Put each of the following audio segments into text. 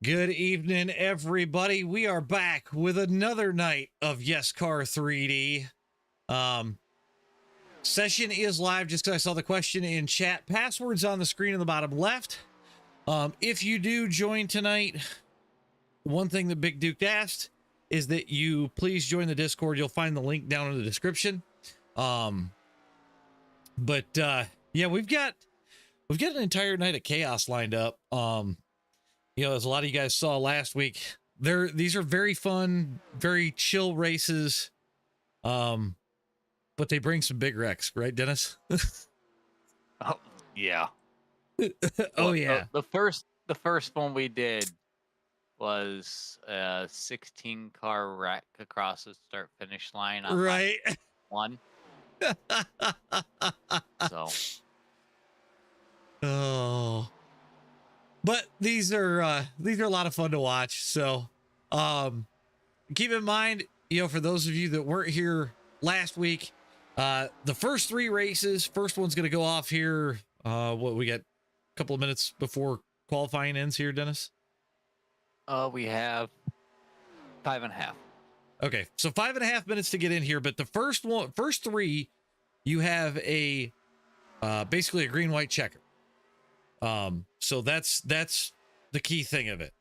Good evening, everybody. We are back with another night of Yescar 3D. Session is live just because I saw the question in chat. Passwords on the screen in the bottom left. If you do join tonight, one thing that Big Duke asked is that you please join the Discord. You'll find the link down in the description. Yeah, we've got an entire night of chaos lined up. You know, as a lot of you guys saw last week, these are very fun, very chill races. But they bring some big wrecks, right, Dennis? Oh yeah. Oh yeah. The first one we did was a 16 car wreck across the start finish line on right. one. So. Oh. But these are a lot of fun to watch. So, keep in mind, you know, for those of you that weren't here last week, the first three races, first one's going to go off here. What we got a couple of minutes before qualifying ends here, Dennis? We have 5.5. Okay. So 5.5 minutes to get in here. But the first three, you have a, basically a green, white checker. So that's the key thing of it.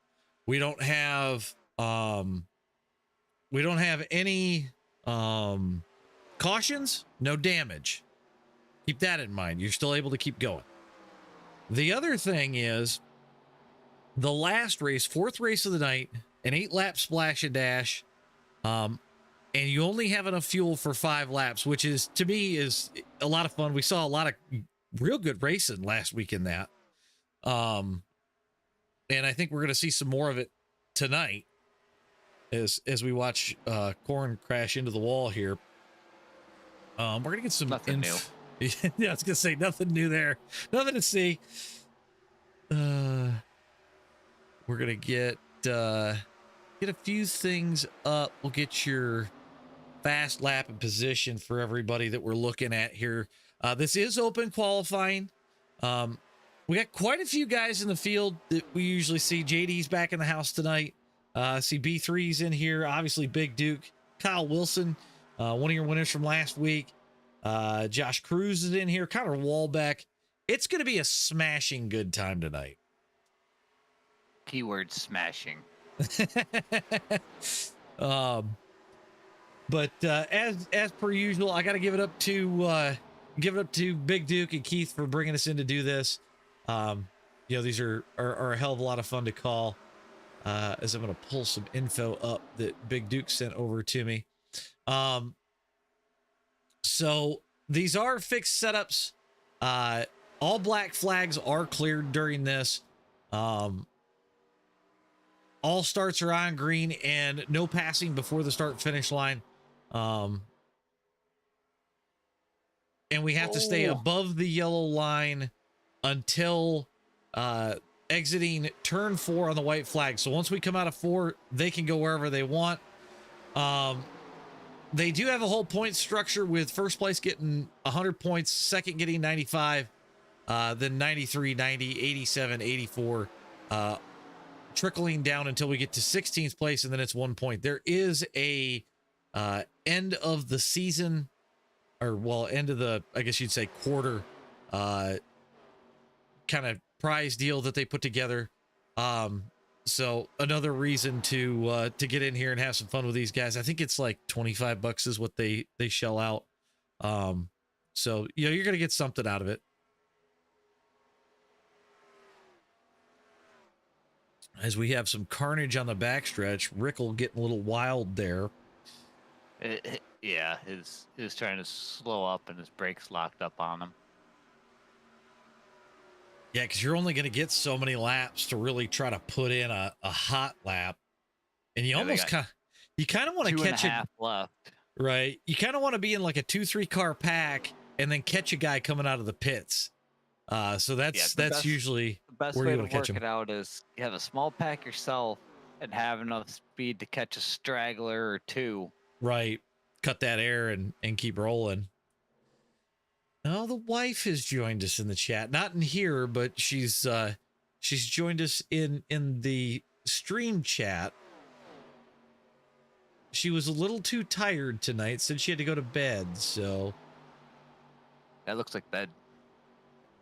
We don't have any, cautions, no damage. Keep that in mind. You're still able to keep going. The other thing is the last race, fourth race of the night, an 8-lap splash and dash. And you only have enough fuel for 5 laps, which is, to me, is a lot of fun. We saw a lot of real good racing last week in that. And I think we're going to see some more of it tonight as we watch Corn crash into the wall here. We're going to get some nothing new. Yeah, I was going to say nothing new there. Nothing to see. We're going to get a few things up. We'll get your fast lap and position for everybody that we're looking at here. This is open qualifying. We got quite a few guys in the field that we usually see. JD's back in the house tonight. I see B3's in here. Obviously, Big Duke. Kyle Wilson, one of your winners from last week. Josh Cruz is in here. Connor Wallbeck. It's going to be a smashing good time tonight. Keyword smashing. But as per usual, I got to give it up to Big Duke and Keith for bringing us in to do this. You know, these are a hell of a lot of fun to call. As I'm going to pull some info up that Big Duke sent over to me. So these are fixed setups. All black flags are cleared during this. All starts are on green and no passing before the start finish line. And we have to stay above the yellow line until exiting turn 4 on the white flag. So once we come out of 4, they can go wherever they want. They do have a whole point structure with first place getting 100 points, second getting 95, then 93, 90, 87, 84, trickling down until we get to 16th place, and then it's 1 point. There is a end of the season, or well, end of the, I guess you'd say, quarter kind of prize deal that they put together. So another reason to get in here and have some fun with these guys. I think it's like $25 is what they shell out. So, you know, you're going to get something out of it. As we have some carnage on the backstretch, Rickle getting a little wild there. Yeah, he's trying to slow up and his brakes locked up on him. Yeah, because you're only going to get so many laps to really try to put in a hot lap. And you almost kind of want to catch it. 2.5 left. Right. You kind of want to be in like a 2-3 car pack and then catch a guy coming out of the pits. So that's usually the best where way you to want to catch work him. it out is you have a small pack yourself and have enough speed to catch a straggler or two. Right. Cut that air and keep rolling. Oh, the wife has joined us in the chat. Not in here, but she's joined us in the stream chat. She was a little too tired tonight, said she had to go to bed, so. That looks like bed.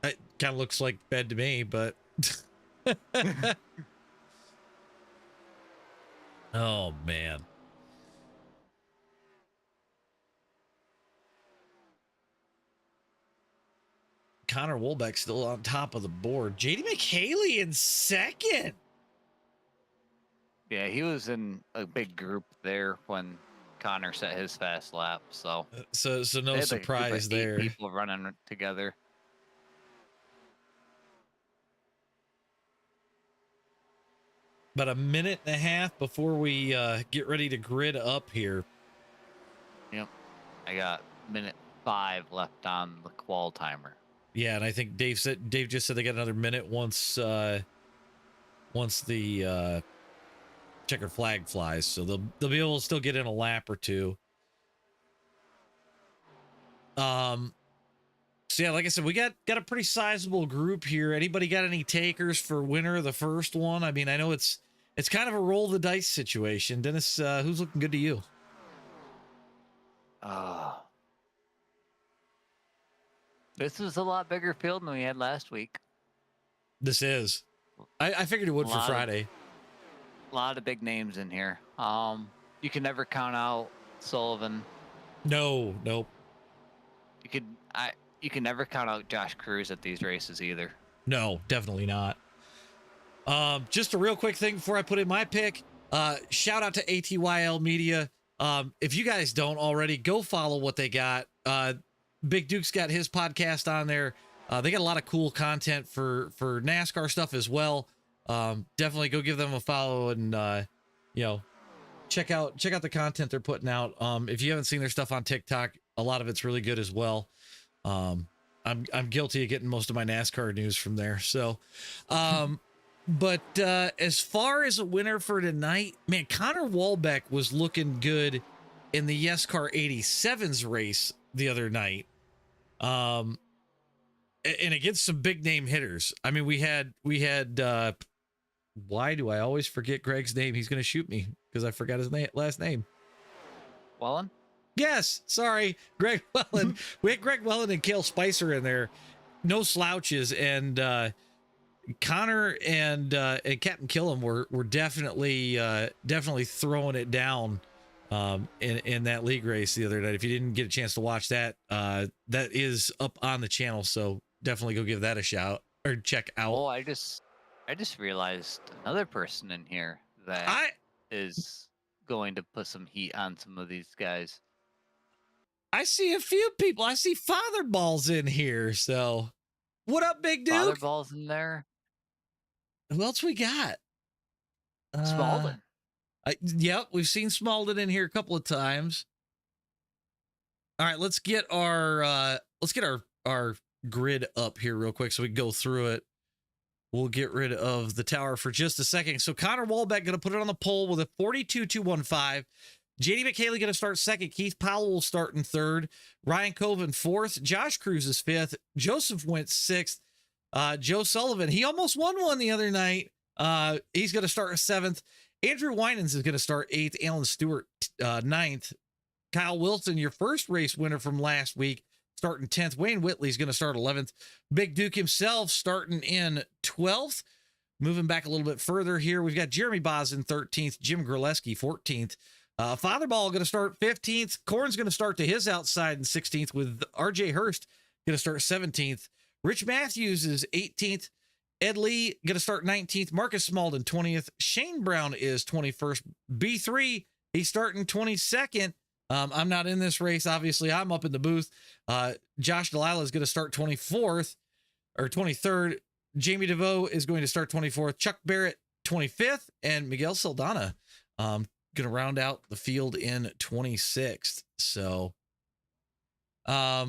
It kind of looks like bed to me, but. Oh, man. Connor Wolbeck still on top of the board. JD McHaley in second. Yeah, he was in a big group there when Connor set his fast lap. So no surprise there. 8 people running together. About a minute and a half before we get ready to grid up here. Yep, I got minute 5 left on the qual timer. Yeah, and I think Dave just said they got another minute once the checkered flag flies, so they'll be able to still get in a lap or two. So yeah, like I said, we got a pretty sizable group here. Anybody got any takers for winner of the first one? I mean, I know it's kind of a roll the dice situation. Dennis, who's looking good to you? This is a lot bigger field than we had last week. This is. I figured it would for Friday. A lot of big names in here. You can never count out Sullivan. No, nope. You can never count out Josh Cruz at these races either. No, definitely not. Just a real quick thing before I put in my pick. Shout out to ATYL Media. If you guys don't already, go follow what they got. Big Duke's got his podcast on there. They got a lot of cool content for NASCAR stuff as well. Definitely go give them a follow and check out the content they're putting out. If you haven't seen their stuff on TikTok, a lot of it's really good as well. I'm guilty of getting most of my NASCAR news from there. So, but as far as a winner for tonight, man, Connor Wolbeck was looking good in the Yescar 87s race the other night. And against some big name hitters. I mean, we had why do I always forget Greg's name? He's going to shoot me because I forgot his last name. Wellen? Yes. Sorry. Greg Wellen. We had Greg Wellen and Cale Spicer in there. No slouches. And Connor and Captain Killam were definitely throwing it down in that league race the other night. If you didn't get a chance to watch that, that is up on the channel. So definitely go give that a shout or check out. Oh, I just realized another person in here that is going to put some heat on some of these guys. I see a few people. I see Father Balls in here. So what up, Big Duke? Father Balls in there. Who else we got? Spalding. Yep, we've seen Spalding in here a couple of times. All right, let's get our grid up here real quick so we can go through it. We'll get rid of the tower for just a second. So Connor Wolbeck going to put it on the pole with a 42.215. JD McHaley going to start second. Keith Powell will start in third. Ryan Colvin fourth. Josh Cruz is fifth. Joseph went sixth. Joe Sullivan, he almost won one the other night. He's going to start seventh. Andrew Winans is going to start eighth. Alan Stewart ninth. Kyle Wilson, your first race winner from last week, starting 10th. Wayne Whitley's going to start 11th. Big Duke himself starting in 12th. Moving back a little bit further here, we've got Jeremy Boz in 13th. Jim Graleski 14th. Fatherball going to start 15th. Corn's going to start to his outside in 16th, with RJ Hurst going to start 17th. Rich Matthews is 18th. Ed Lee going to start 19th. Marcus Smalden 20th. Shane Brown is 21st. B3, he's starting 22nd. I'm not in this race. Obviously, I'm up in the booth. Josh Delilah is going to start 24th or 23rd. Jamie DeVoe is going to start 24th. Chuck Barrett 25th, and Miguel Saldana going to round out the field in 26th. So I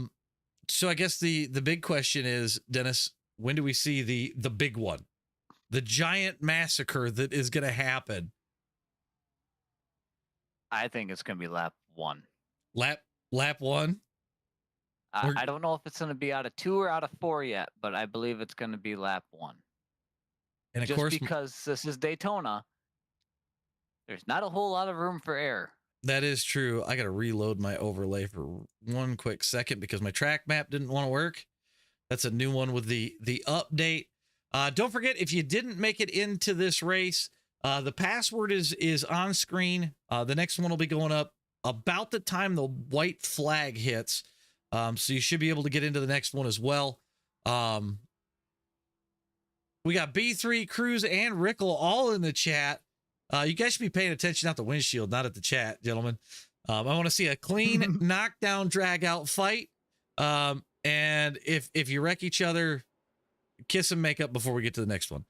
guess the big question is, Dennis, when do we see the big one, the giant massacre that is going to happen? I think it's going to be lap one. Lap one? I don't know if it's going to be out of 2 or out of 4 yet, but I believe it's going to be lap one. And of just course, because this is Daytona, There's not a whole lot of room for error. That is true. I got to reload my overlay for one quick second because my track map didn't want to work. That's a new one with the update. Don't forget, if you didn't make it into this race, the password is on screen. The next one will be going up about the time the white flag hits. So you should be able to get into the next one as well. We got B3, Cruz, and Rickle all in the chat. You guys should be paying attention at the windshield, not at the chat, gentlemen. I want to see a clean knockdown, drag out fight. And if you wreck each other, kiss and make up before we get to the next one.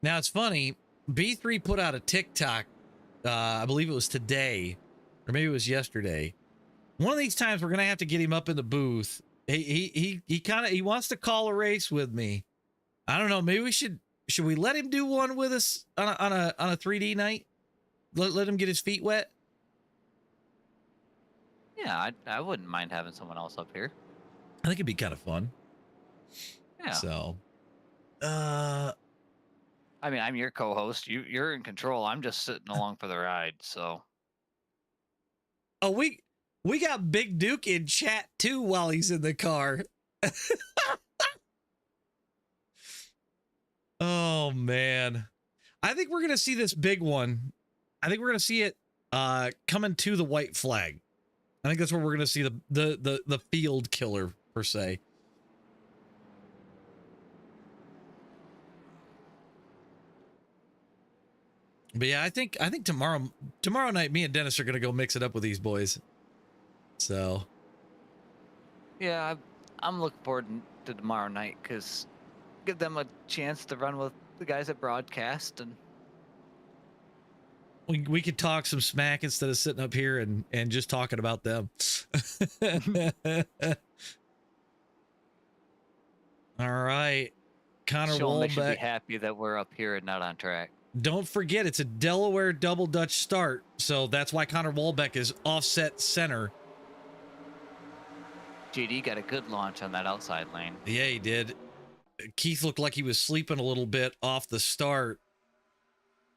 Now it's funny. B3 put out a TikTok. I believe it was today, or maybe it was yesterday. One of these times we're gonna have to get him up in the booth. He wants to call a race with me. I don't know. Maybe we should we let him do one with us on a 3D night? Let him get his feet wet. Yeah, I wouldn't mind having someone else up here. I think it'd be kind of fun. Yeah. So, I mean, I'm your co-host. You're in control. I'm just sitting along for the ride. So. Oh, we got Big Duke in chat too while he's in the car. Oh man, I think we're gonna see this big one. I think we're gonna see it coming to the white flag. I think that's where we're gonna see the field killer per se. But yeah, I think tomorrow night, me and Dennis are gonna go mix it up with these boys. So. Yeah, I'm looking forward to tomorrow night because give them a chance to run with the guys at broadcast, and we could talk some smack instead of sitting up here and just talking about them. All right, Connor They should be Wallbeck. happy that we're up here and not on track. Don't forget, it's a Delaware double Dutch start, so that's why Connor Wallbeck is offset center. JD got a good launch on that outside lane. Yeah, he did. Keith looked like he was sleeping a little bit off the start.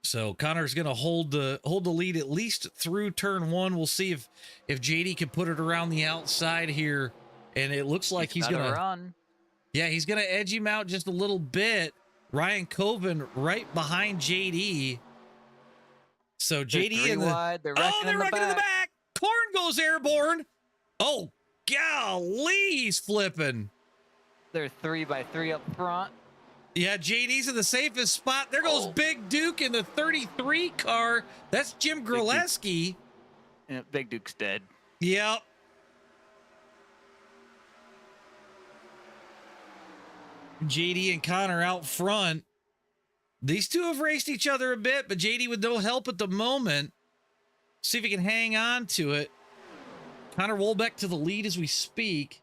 So Connor's going to hold the lead at least through turn one. We'll see if JD can put it around the outside here. And it looks like he's going to run. Yeah, he's going to edge him out just a little bit. Ryan Coven right behind JD. So JD in the wide. They're wrecking in the back. Corn goes airborne. Oh, golly, he's flipping. They're 3x3 up front. Yeah, JD's in the safest spot. There goes Big Duke in the 33 car. That's Jim Graleski. Yeah, Big Duke's dead. Yep. JD and Connor out front. These two have raced each other a bit, but JD with no help at the moment. See if he can hang on to it. Connor Wallbeck to the lead as we speak.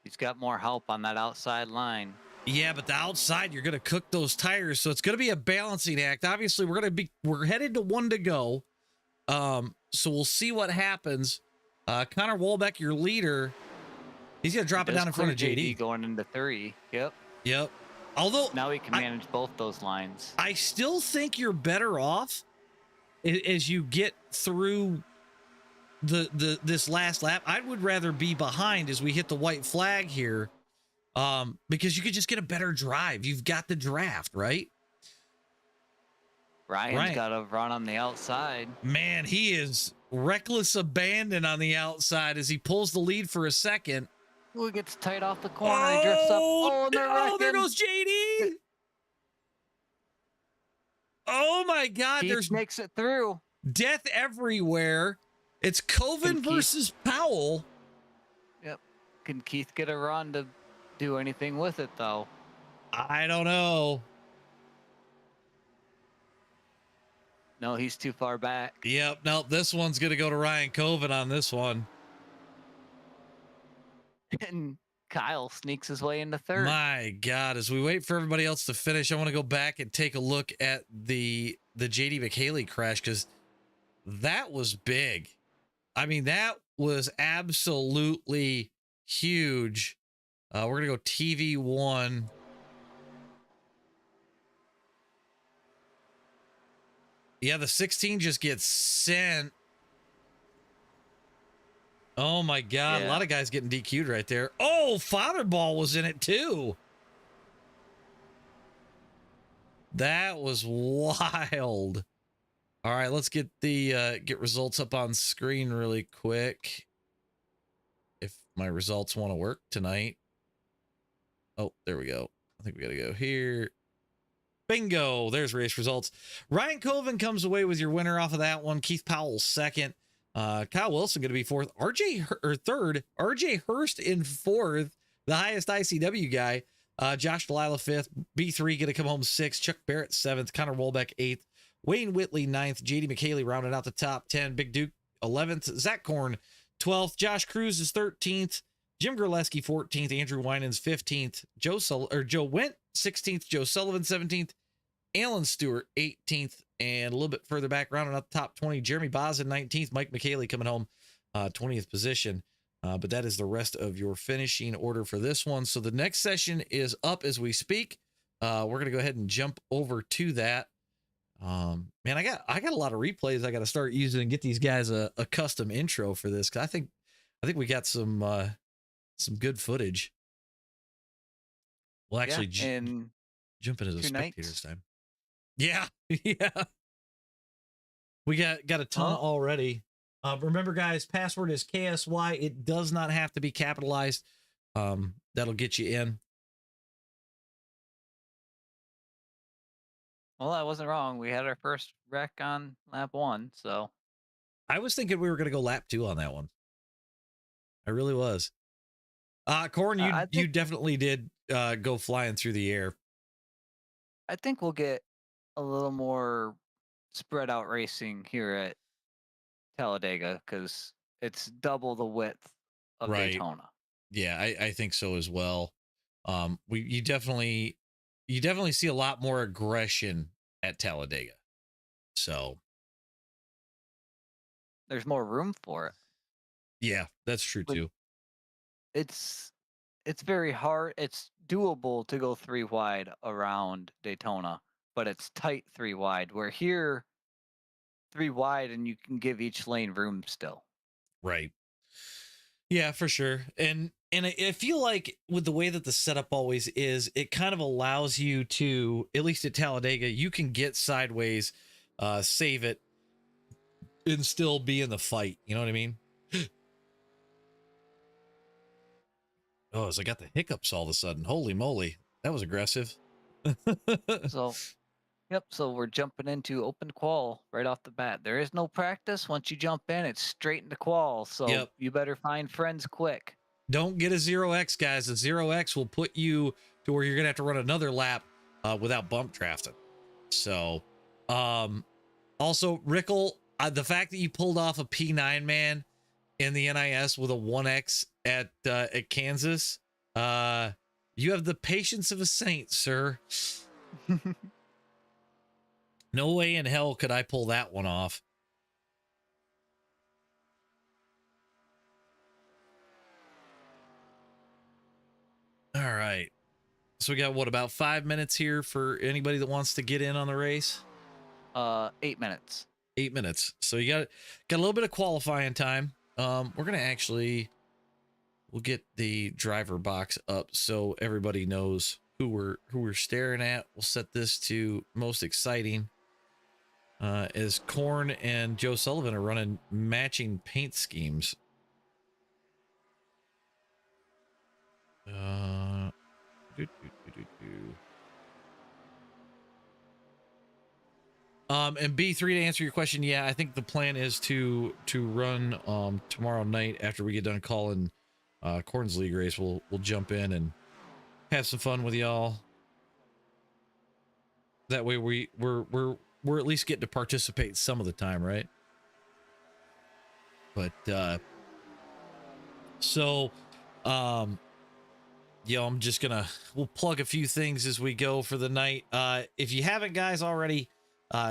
He's got more help on that outside line. Yeah, but the outside, you're going to cook those tires, so it's going to be a balancing act. Obviously, we're headed to 1 to go. So we'll see what happens. Connor Wallbeck, your leader, he's going to drop it down in front of JD. Going into 3. Yep. Although now he can manage both those lines. I still think you're better off as you get through this last lap. I would rather be behind as we hit the white flag here, because you could just get a better drive. You've got the draft, right? Ryan's got to run on the outside. Man, he is reckless abandon on the outside as he pulls the lead for a second. Ooh, he gets tight off the corner. He drifts up. Oh, no, there goes JD. Oh my God! Keith makes it through. Death everywhere. It's Coven versus Powell. Yep. Can Keith get a run to do anything with it, though? I don't know. No, he's too far back. Yep. No, this one's going to go to Ryan Coven on this one. And Kyle sneaks his way into 3rd. My God. As we wait for everybody else to finish, I want to go back and take a look at the JD McHaley crash, because that was big. I mean, that was absolutely huge. We're gonna go TV1. Yeah, the 16 just gets sent. Oh my God, a lot of guys getting DQ'd right there. Oh, Fatherball was in it too. That was wild. All right, let's get the get results up on screen really quick. If my results want to work tonight. Oh, there we go. I think we got to go here. Bingo. There's race results. Ryan Colvin comes away with your winner off of that one. Keith Powell second. Kyle Wilson going to be fourth. Third. RJ Hurst in fourth. The highest ICW guy. Josh Delilah fifth. B3 going to come home sixth. Chuck Barrett seventh. Connor Wolbeck eighth. Wayne Whitley ninth. JD McKaylee rounding out the top 10. Big Duke 11th. Zach Korn 12th. Josh Cruz is 13th. Jim Gerleski 14th. Andrew Winans 15th. Joe Went 16th. Joe Sullivan 17th. Alan Stewart 18th. And a little bit further back, rounding up the top 20, Jeremy Bozin 19th. Mike McKaylee coming home 20th position. But that is the rest of your finishing order for this one. So the next session is up as we speak. We're going to go ahead and jump over to that. Man, I got a lot of replays I got to start using and get these guys a custom intro for this, because I think we got some good footage. We'll actually jump into the spectators time. Yeah. Yeah. We got a ton already. Remember, guys, password is KSY. It does not have to be capitalized. That'll get you in. Well, I wasn't wrong. We had our first wreck on lap 1, so. I was thinking we were going to go lap 2 on that one. I really was. Corn, you definitely did go flying through the air. I think we'll get a little more spread out racing here at Talladega, because it's double the width of Daytona. Yeah, I think so as well. You definitely see a lot more aggression at Talladega. So there's more room for it. Yeah, that's true too. It's very hard. It's doable to go 3 wide around Daytona, but it's tight 3 wide, where here 3 wide and you can give each lane room still. Right. Yeah, for sure. And I feel like with the way that the setup always is, it kind of allows you to, at least at Talladega, you can get sideways, save it, and still be in the fight. You know what I mean? Oh, as I got the hiccups all of a sudden. Holy moly. That was aggressive. So we're jumping into open qual right off the bat. There is no practice. Once you jump in, it's straight into qual. So you better find friends quick. Don't get a 0x, guys. A 0x will put you to where you're going to have to run another lap without bump drafting. So, also, Rickle, the fact that you pulled off a P9 man in the NIS with a 1x at Kansas, you have the patience of a saint, sir. No way in hell could I pull that one off. All right. So we got, what, about 5 minutes here for anybody that wants to get in on the race? 8 minutes. 8 minutes. So you got a little bit of qualifying time. We're going to actually, we'll get the driver box up so everybody knows who we're staring at. We'll set this to most exciting. As Korn and Joe Sullivan are running matching paint schemes. And B3, to answer your question, yeah, I think the plan is to run tomorrow night after we get done calling Korn's league race. We'll jump in and have some fun with y'all. That way we're at least getting to participate some of the time, right? But I'm just we'll plug a few things as we go for the night. If you haven't, guys, already,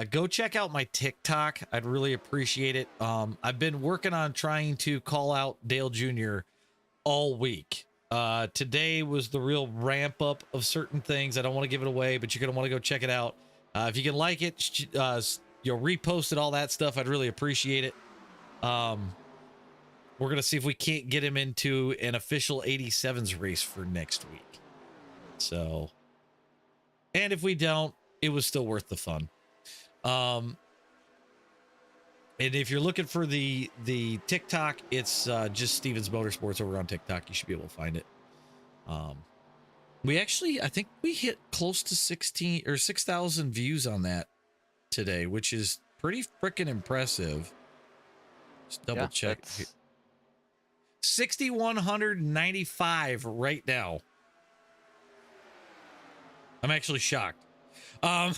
go check out my TikTok. I'd really appreciate it. I've been working on trying to call out Dale Jr. all week. Today was the real ramp up of certain things. I don't want to give it away, but you're going to want to go check it out. If you can like it, you'll repost it, all that stuff. I'd really appreciate it. We're going to see if we can't get him into an official 87s race for next week. So, and if we don't, it was still worth the fun. And if you're looking for the TikTok, it's just Stevens Motorsports over on TikTok. You should be able to find it. We actually, I think we hit close to 16 or 6,000 views on that today, which is pretty freaking impressive. Just double check. 6,195 right now. I'm actually shocked. I'll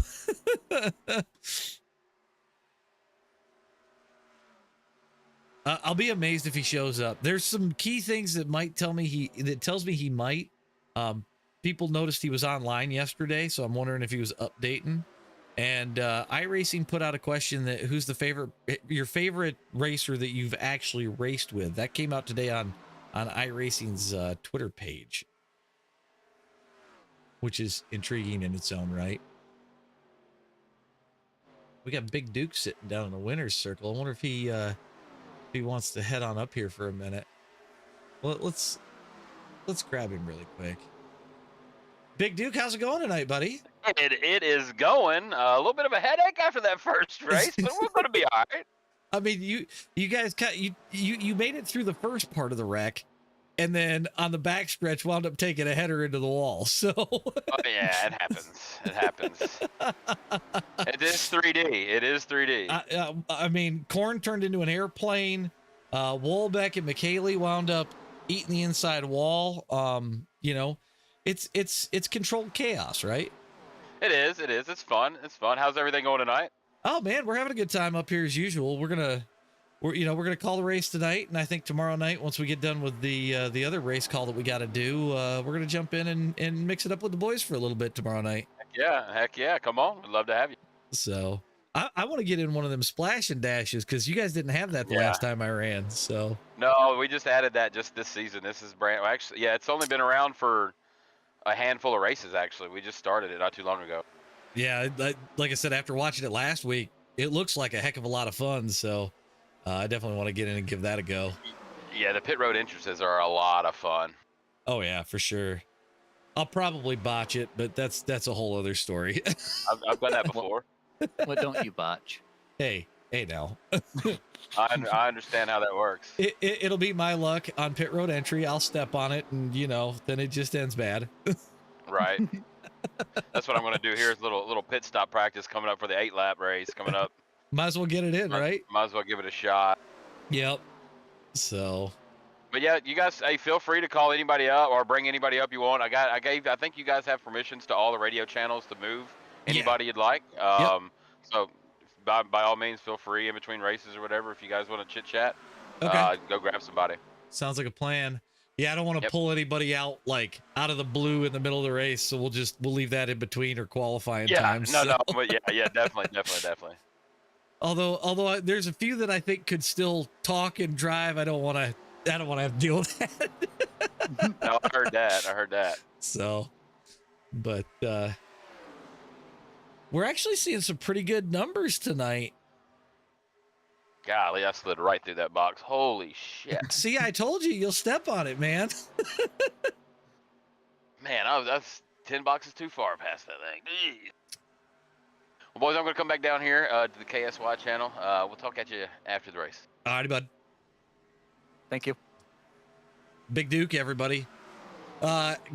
be amazed if he shows up. There's some key things that might tell me that tells me he might. People noticed he was online yesterday, so I'm wondering if he was updating. And iRacing put out a question that who's your favorite racer that you've actually raced with. That came out today on iRacing's Twitter page, which is intriguing in its own right. We got Big Duke sitting down in the winner's circle. I wonder if he wants to head on up here for a minute. Well, let's grab him really quick. Big Duke, how's it going tonight, buddy? It is going a little bit of a headache after that first race, but we're going to be all right. I mean, you guys you made it through the first part of the wreck, and then on the backstretch wound up taking a header into the wall. So oh yeah, it happens. It happens. It is 3D. It is 3D. I mean, Korn turned into an airplane. Wolbeck and McKaylee wound up eating the inside wall. You know, it's controlled chaos, right? It is. It's fun. How's everything going tonight? Oh man, we're having a good time up here as usual. We're gonna call the race tonight, and I think tomorrow night, once we get done with the other race call that we got to do, we're gonna jump in and mix it up with the boys for a little bit tomorrow night. Heck yeah, come on, we'd love to have you. So I want to get in one of them splash and dashes because you guys didn't have that the last time I ran. So no, we just added that just this season. This is actually, yeah, it's only been around for a handful of races. Actually, we just started it not too long ago. Yeah, like I said, after watching it last week, it looks like a heck of a lot of fun. So I definitely want to get in and give that a go. Yeah, the pit road entrances are a lot of fun. Oh yeah, for sure. I'll probably botch it, but that's a whole other story. I've done that before. What don't you botch? Hey now. I understand how that works. It'll be my luck on pit road entry. I'll step on it, and then it just ends bad. Right. That's what I'm going to do here is little pit stop practice coming up for the 8-lap race coming up. Might as well get it in, right? Might as well give it a shot. Yep. So. But yeah, you guys, hey, feel free to call anybody up or bring anybody up you want. I think you guys have permissions to all the radio channels to move anybody you'd like. So by all means, feel free in between races or whatever. If you guys want to chit chat, go grab somebody. Sounds like a plan. Yeah, I don't want to pull anybody out out of the blue in the middle of the race, so we'll leave that in between or qualifying times. No, but yeah, definitely. Although there's a few that I think could still talk and drive. I don't want to have to deal with that. No, I heard that. So, but we're actually seeing some pretty good numbers tonight. Golly, I slid right through that box. Holy shit. See, I told you, you'll step on it, man. Man, that's 10 boxes too far past that thing. Jeez. Well, boys, I'm going to come back down here to the KSY channel. We'll talk at you after the race. All righty, bud. Thank you. Big Duke, everybody.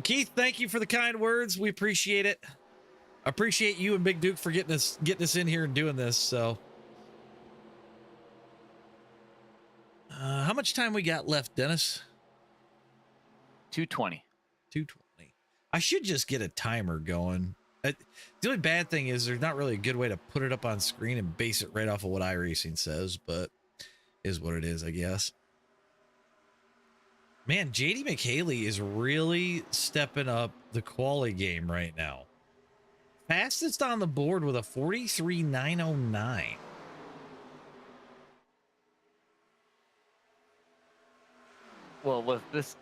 Keith, thank you for the kind words. We appreciate it. I appreciate you and Big Duke for getting us in here and doing this. So, how much time we got left, Dennis? 2:20. 2:20. I should just get a timer going. The only bad thing is there's not really a good way to put it up on screen and base it right off of what iRacing says, but is what it is, I guess. Man, JD McHaley is really stepping up the quali game right now. Fastest on the board with a 43,909. Well, with this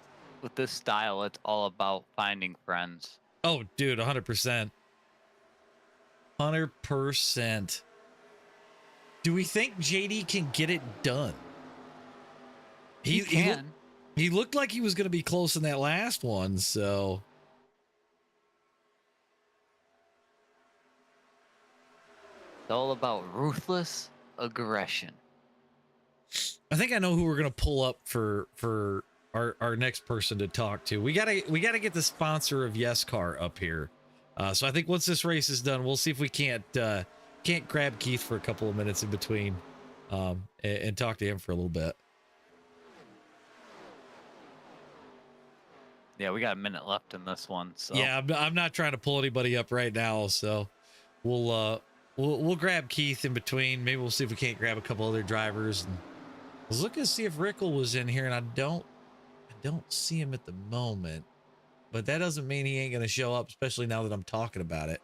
style, it's all about finding friends. Oh, dude, 100%. 100%. Do we think JD can get it done? He can. He looked like he was going to be close in that last one, so. It's all about ruthless aggression. I think I know who we're going to pull up for our next person to talk to. We gotta get the sponsor of Yescar up here. So I think once this race is done, we'll see if we can't grab Keith for a couple of minutes in between, and talk to him for a little bit. Yeah, we got a minute left in this one. So yeah, I'm not trying to pull anybody up right now. So we'll grab Keith in between. Maybe we'll see if we can't grab a couple other drivers. And I was looking to see if Rickle was in here, and I don't see him at the moment. But that doesn't mean he ain't going to show up, especially now that I'm talking about it.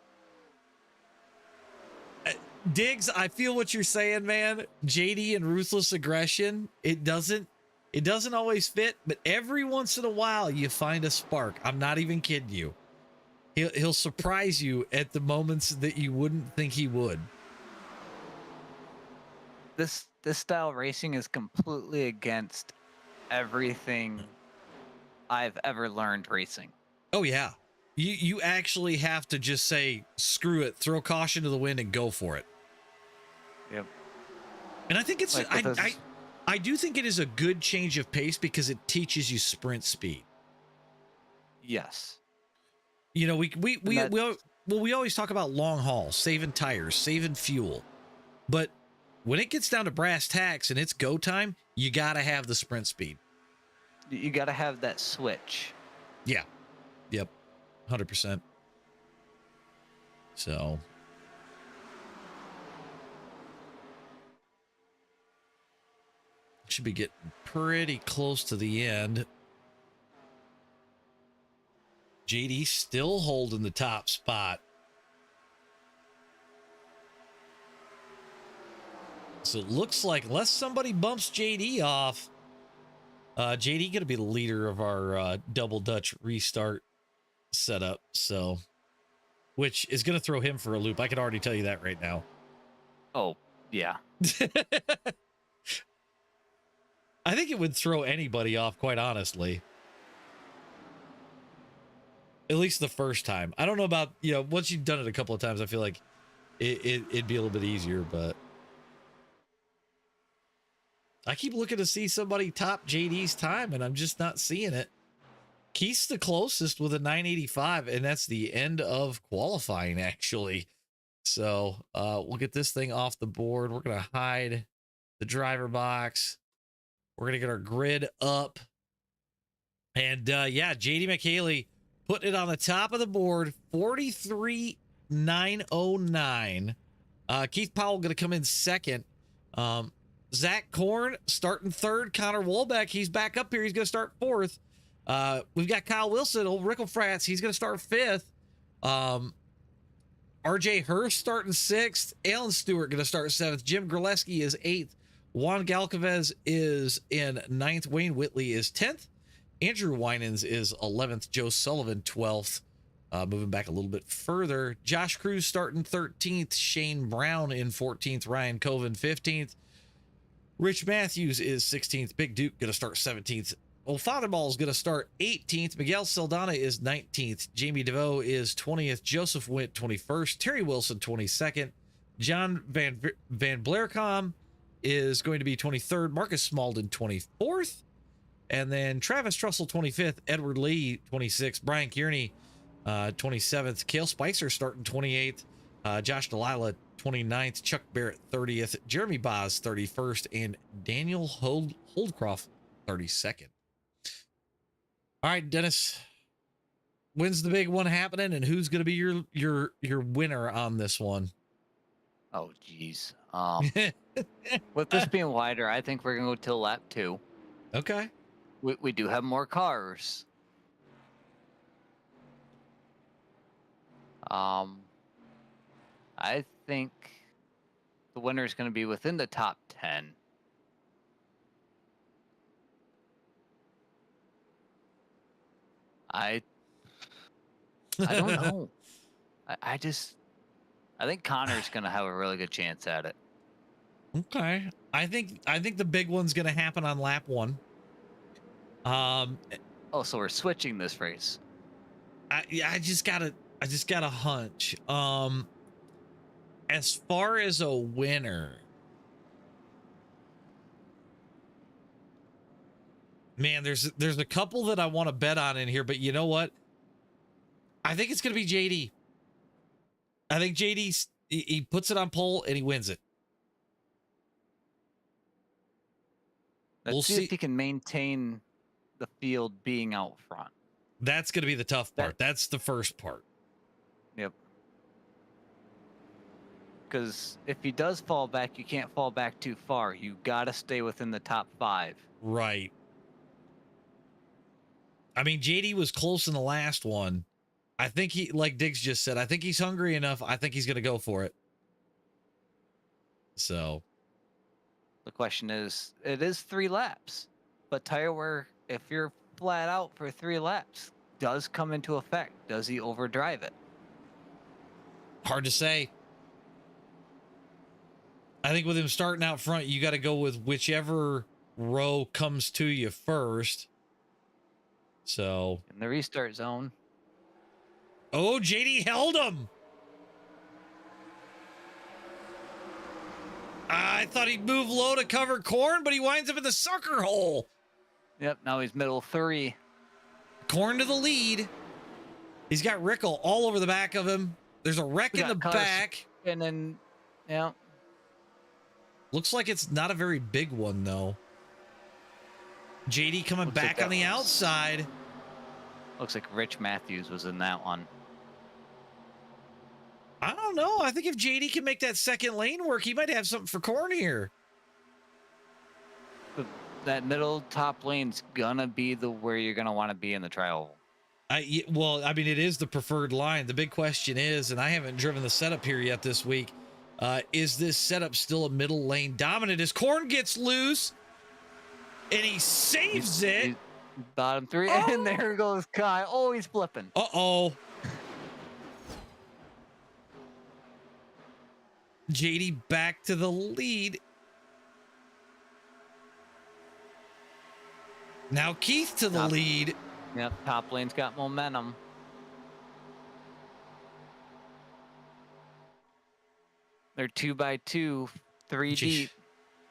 Diggs, I feel what you're saying, man. JD and ruthless aggression, it doesn't always fit, but every once in a while you find a spark. I'm not even kidding you. He'll surprise you at the moments that you wouldn't think he would. This style racing is completely against everything I've ever learned racing. Oh yeah. You actually have to just say, screw it, throw caution to the wind and go for it. Yep. And I think it's, like I do think it is a good change of pace because it teaches you sprint speed. Yes. You know, we always talk about long haul, saving tires, saving fuel. But when it gets down to brass tacks and it's go time, you got to have the sprint speed. You got to have that switch. Yeah. Yep. 100%. So. Should be getting pretty close to the end. JD still holding the top spot. So it looks like unless somebody bumps JD off, JD going to be the leader of our double Dutch restart setup. So, which is going to throw him for a loop. I can already tell you that right now. Oh, yeah. I think it would throw anybody off, quite honestly. At least the first time. I don't know about, once you've done it a couple of times, I feel like it'd be a little bit easier, but I keep looking to see somebody top JD's time, and I'm just not seeing it. Keith's the closest with a 985, and that's the end of qualifying, actually. So we'll get this thing off the board. We're going to hide the driver box. We're going to get our grid up. And yeah, JD McHaley putting it on the top of the board, 43,909. Keith Powell going to come in second. Zach Korn starting third. Connor Wolbeck, he's back up here. He's going to start fourth. We've got Kyle Wilson, old Rickle Frats. He's going to start fifth. RJ Hurst starting sixth. Alan Stewart going to start seventh. Jim Graleski is eighth. Juan Galcavez is in ninth. Wayne Whitley is 10th. Andrew Winans is 11th. Joe Sullivan 12th. Moving back a little bit further, Josh Cruz starting 13th. Shane Brown in 14th. Ryan Coven 15th. Rich Matthews is 16th. Big Duke going to start 17th. Old Fatherball is going to start 18th. Miguel Saldana is 19th. Jamie DeVoe is 20th. Joseph Wint 21st. Terry Wilson 22nd. John Van Blaircom is going to be 23rd. Marcus Smalden 24th. And then Travis Trussell 25th. Edward Lee 26th. Brian Kearney 27th. Cale Spicer starting 28th. Josh Delilah 29th. Chuck Barrett 30th. Jeremy Boz 31st. And Daniel Holdcroft 32nd. All right, Dennis, when's the big one happening, and who's going to be your winner on this one? Oh, geez. With this being wider, I think we're going to go till lap 2. Okay. We do have more cars. think the winner is going to be within the top 10. I don't know. I think Connor's going to have a really good chance at it. Okay. I think the big one's going to happen on lap 1. Oh, so we're switching this race. I just got a hunch. As far as a winner, man, there's a couple that I want to bet on in here, but you know what? I think it's going to be JD. I think JD, he puts it on pole and he wins it. Let's see if he can maintain the field being out front. That's going to be the tough part. That's the first part. Yep. Because if he does fall back, you can't fall back too far. You got to stay within the top 5. Right. I mean, JD was close in the last one. I think he, like Diggs just said, I think he's hungry enough. I think he's going to go for it. So. The question is, it is 3 laps, but tire wear, if you're flat out for 3 laps, does come into effect. Does he overdrive it? Hard to say. I think with him starting out front, you got to go with whichever row comes to you first. So. In the restart zone. Oh, JD held him. I thought he'd move low to cover corn, but he winds up in the sucker hole. Yep, now he's middle 3. Corn to the lead. He's got Rickle all over the back of him. There's a wreck in the back. And then, yeah. Looks like it's not a very big one, though. JD coming back on the outside. Looks like Rich Matthews was in that one. I don't know. I think if JD can make that second lane work, he might have something for corn here. That middle top lane's gonna be where you're gonna want to be in the trial. Well, I mean, it is the preferred line. The big question is, and I haven't driven the setup here yet this week, is this setup still a middle lane dominant as corn gets loose and he saves it? Bottom 3, and there goes Kai. Oh, he's flipping. Uh-oh. JD back to the lead. Now Keith to the lead. Yep, top lane's got momentum. They're 2 by 2, 3 deep.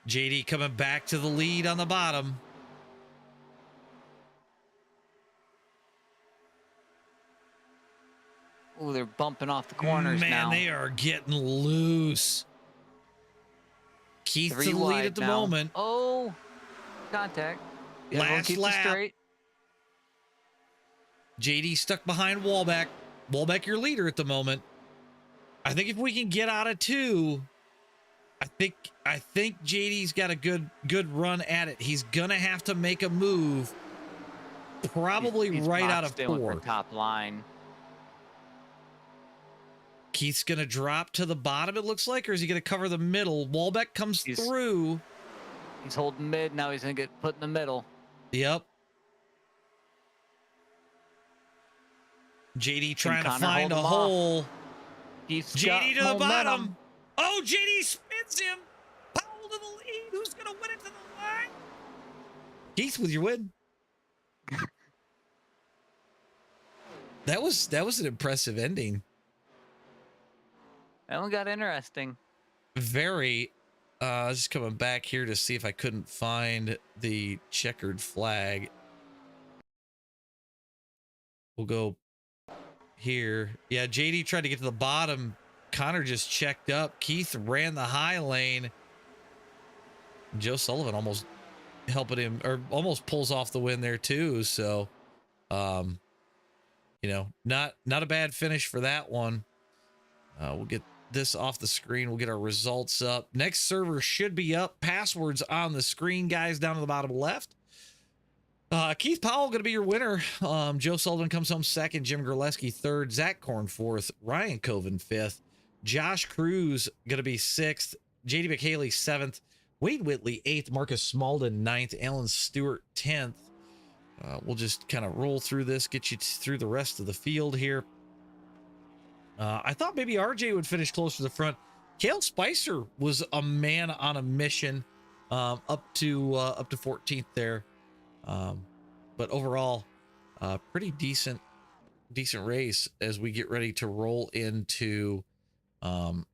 JD coming back to the lead on the bottom. Oh, they're bumping off the corners now. Man, they are getting loose. Keith to the lead at the moment. Oh, contact. Yeah, last lap. JD stuck behind Wallback. Wallback, your leader at the moment. I think if we can get out of 2, I think JD's got a good run at it. He's gonna have to make a move. Probably he's right out of 4. Top line. Keith's going to drop to the bottom, it looks like, or is he going to cover the middle? Wallbeck comes through. He's holding mid. Now he's going to get put in the middle. Yep. JD trying to find a hole. JD to the bottom. Oh, JD spins him. Powell to the lead. Who's going to win it to the line? Keith with your win. That was an impressive ending. That one got interesting. Very. Just coming back here to see if I couldn't find the checkered flag. We'll go here. Yeah, JD tried to get to the bottom. Connor just checked up. Keith ran the high lane. Joe Sullivan almost helping him, or almost pulls off the win there too. So, you know, not a bad finish for that one. We'll get this off the screen. We'll get our results up. Next server should be up. Passwords on the screen, guys, down to the bottom left. Keith Powell going to be your winner. Joe Sullivan comes home second. Jim Gerleski third. Zach Korn fourth. Ryan Coven fifth. Josh Cruz going to be 6th. JD McHaley 7th. Wade Whitley 8th. Marcus Smalden 9th. Alan Stewart 10th. We'll just kind of roll through this, get you through the rest of the field here. I thought maybe RJ would finish close to the front. Cale Spicer was a man on a mission, up to 14th there. But overall, pretty decent race as we get ready to roll into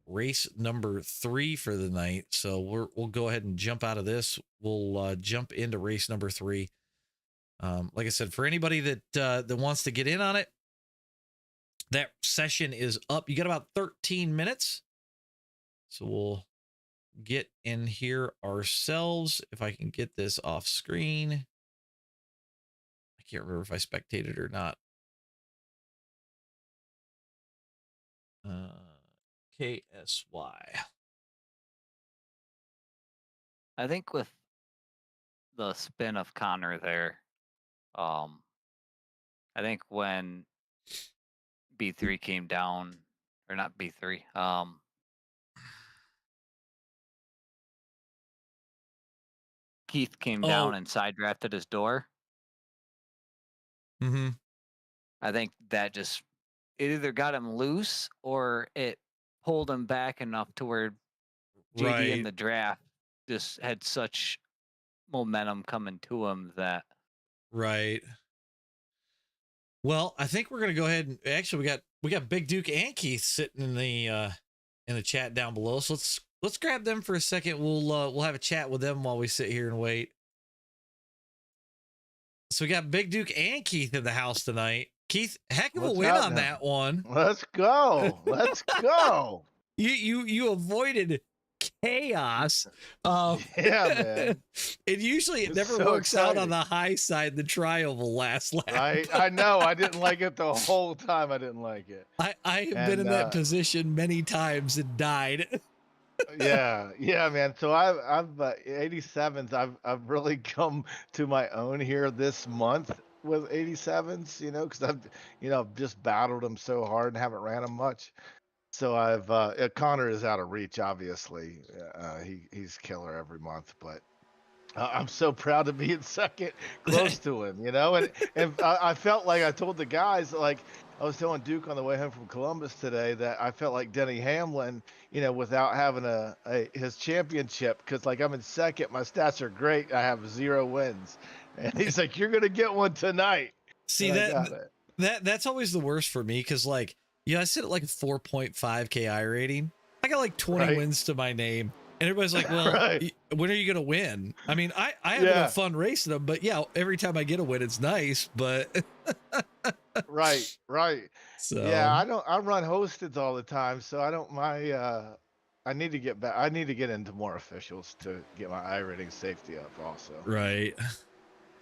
race number 3 for the night. So we'll go ahead and jump out of this. We'll jump into race number 3. Like I said, for anybody that wants to get in on it, that session is up. You got about 13 minutes. So we'll get in here ourselves. If I can get this off screen. I can't remember if I spectated or not. KSY. I think with the spin of Connor there, I think when B3 came down, or not B3, Keith came down and side drafted his door. Mm-hmm. I think that just, it either got him loose or it pulled him back enough to where JD in the draft just had such momentum coming to him that. Right. Well, I think we're gonna go ahead and actually we got Big Duke and Keith sitting in the chat down below. So let's grab them for a second. We'll have a chat with them while we sit here and wait. So we got Big Duke and Keith in the house tonight. Keith, heck of a win on that one. Let's go. Let's go. You avoided chaos. Yeah, man. It never works out on the high side. The trial will last. I know. I didn't like it the whole time. I didn't like it. I have been in that position many times and died. yeah, man. So I've 87s. I've really come to my own here this month with 87s. Because I've just battled them so hard and haven't ran them much. So Connor is out of reach, obviously. He's killer every month, but I'm so proud to be in second, close to him, and I felt like I told the guys, like I was telling Duke on the way home from Columbus today, that I felt like Denny Hamlin, without having his championship, because like I'm in second, my stats are great, I have 0 wins, and he's like, you're gonna get one tonight. See, that's always the worst for me, because like, I sit at like a 4.5 KI rating. I got like 20 wins to my name. And everybody's like, well, when are you going to win? I mean, I have fun racing them, but yeah, every time I get a win, it's nice, but. Right. So. Yeah, I run hosted all the time. So I don't, I need to get back. I need to get into more officials to get my iRating safety up also. Right.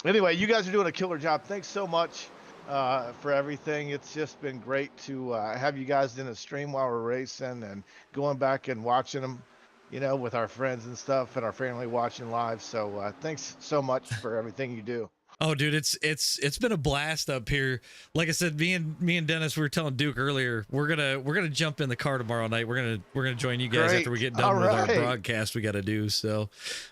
Anyway, you guys are doing a killer job. Thanks so much for everything. It's just been great to have you guys in a stream while we're racing and going back and watching them, with our friends and stuff and our family watching live. So thanks so much for everything you do. Oh, dude, it's been a blast up here. Like I said, me and Dennis, we were telling Duke earlier, we're gonna jump in the car tomorrow night. We're gonna join you guys after we get done with our broadcast we got to do. So,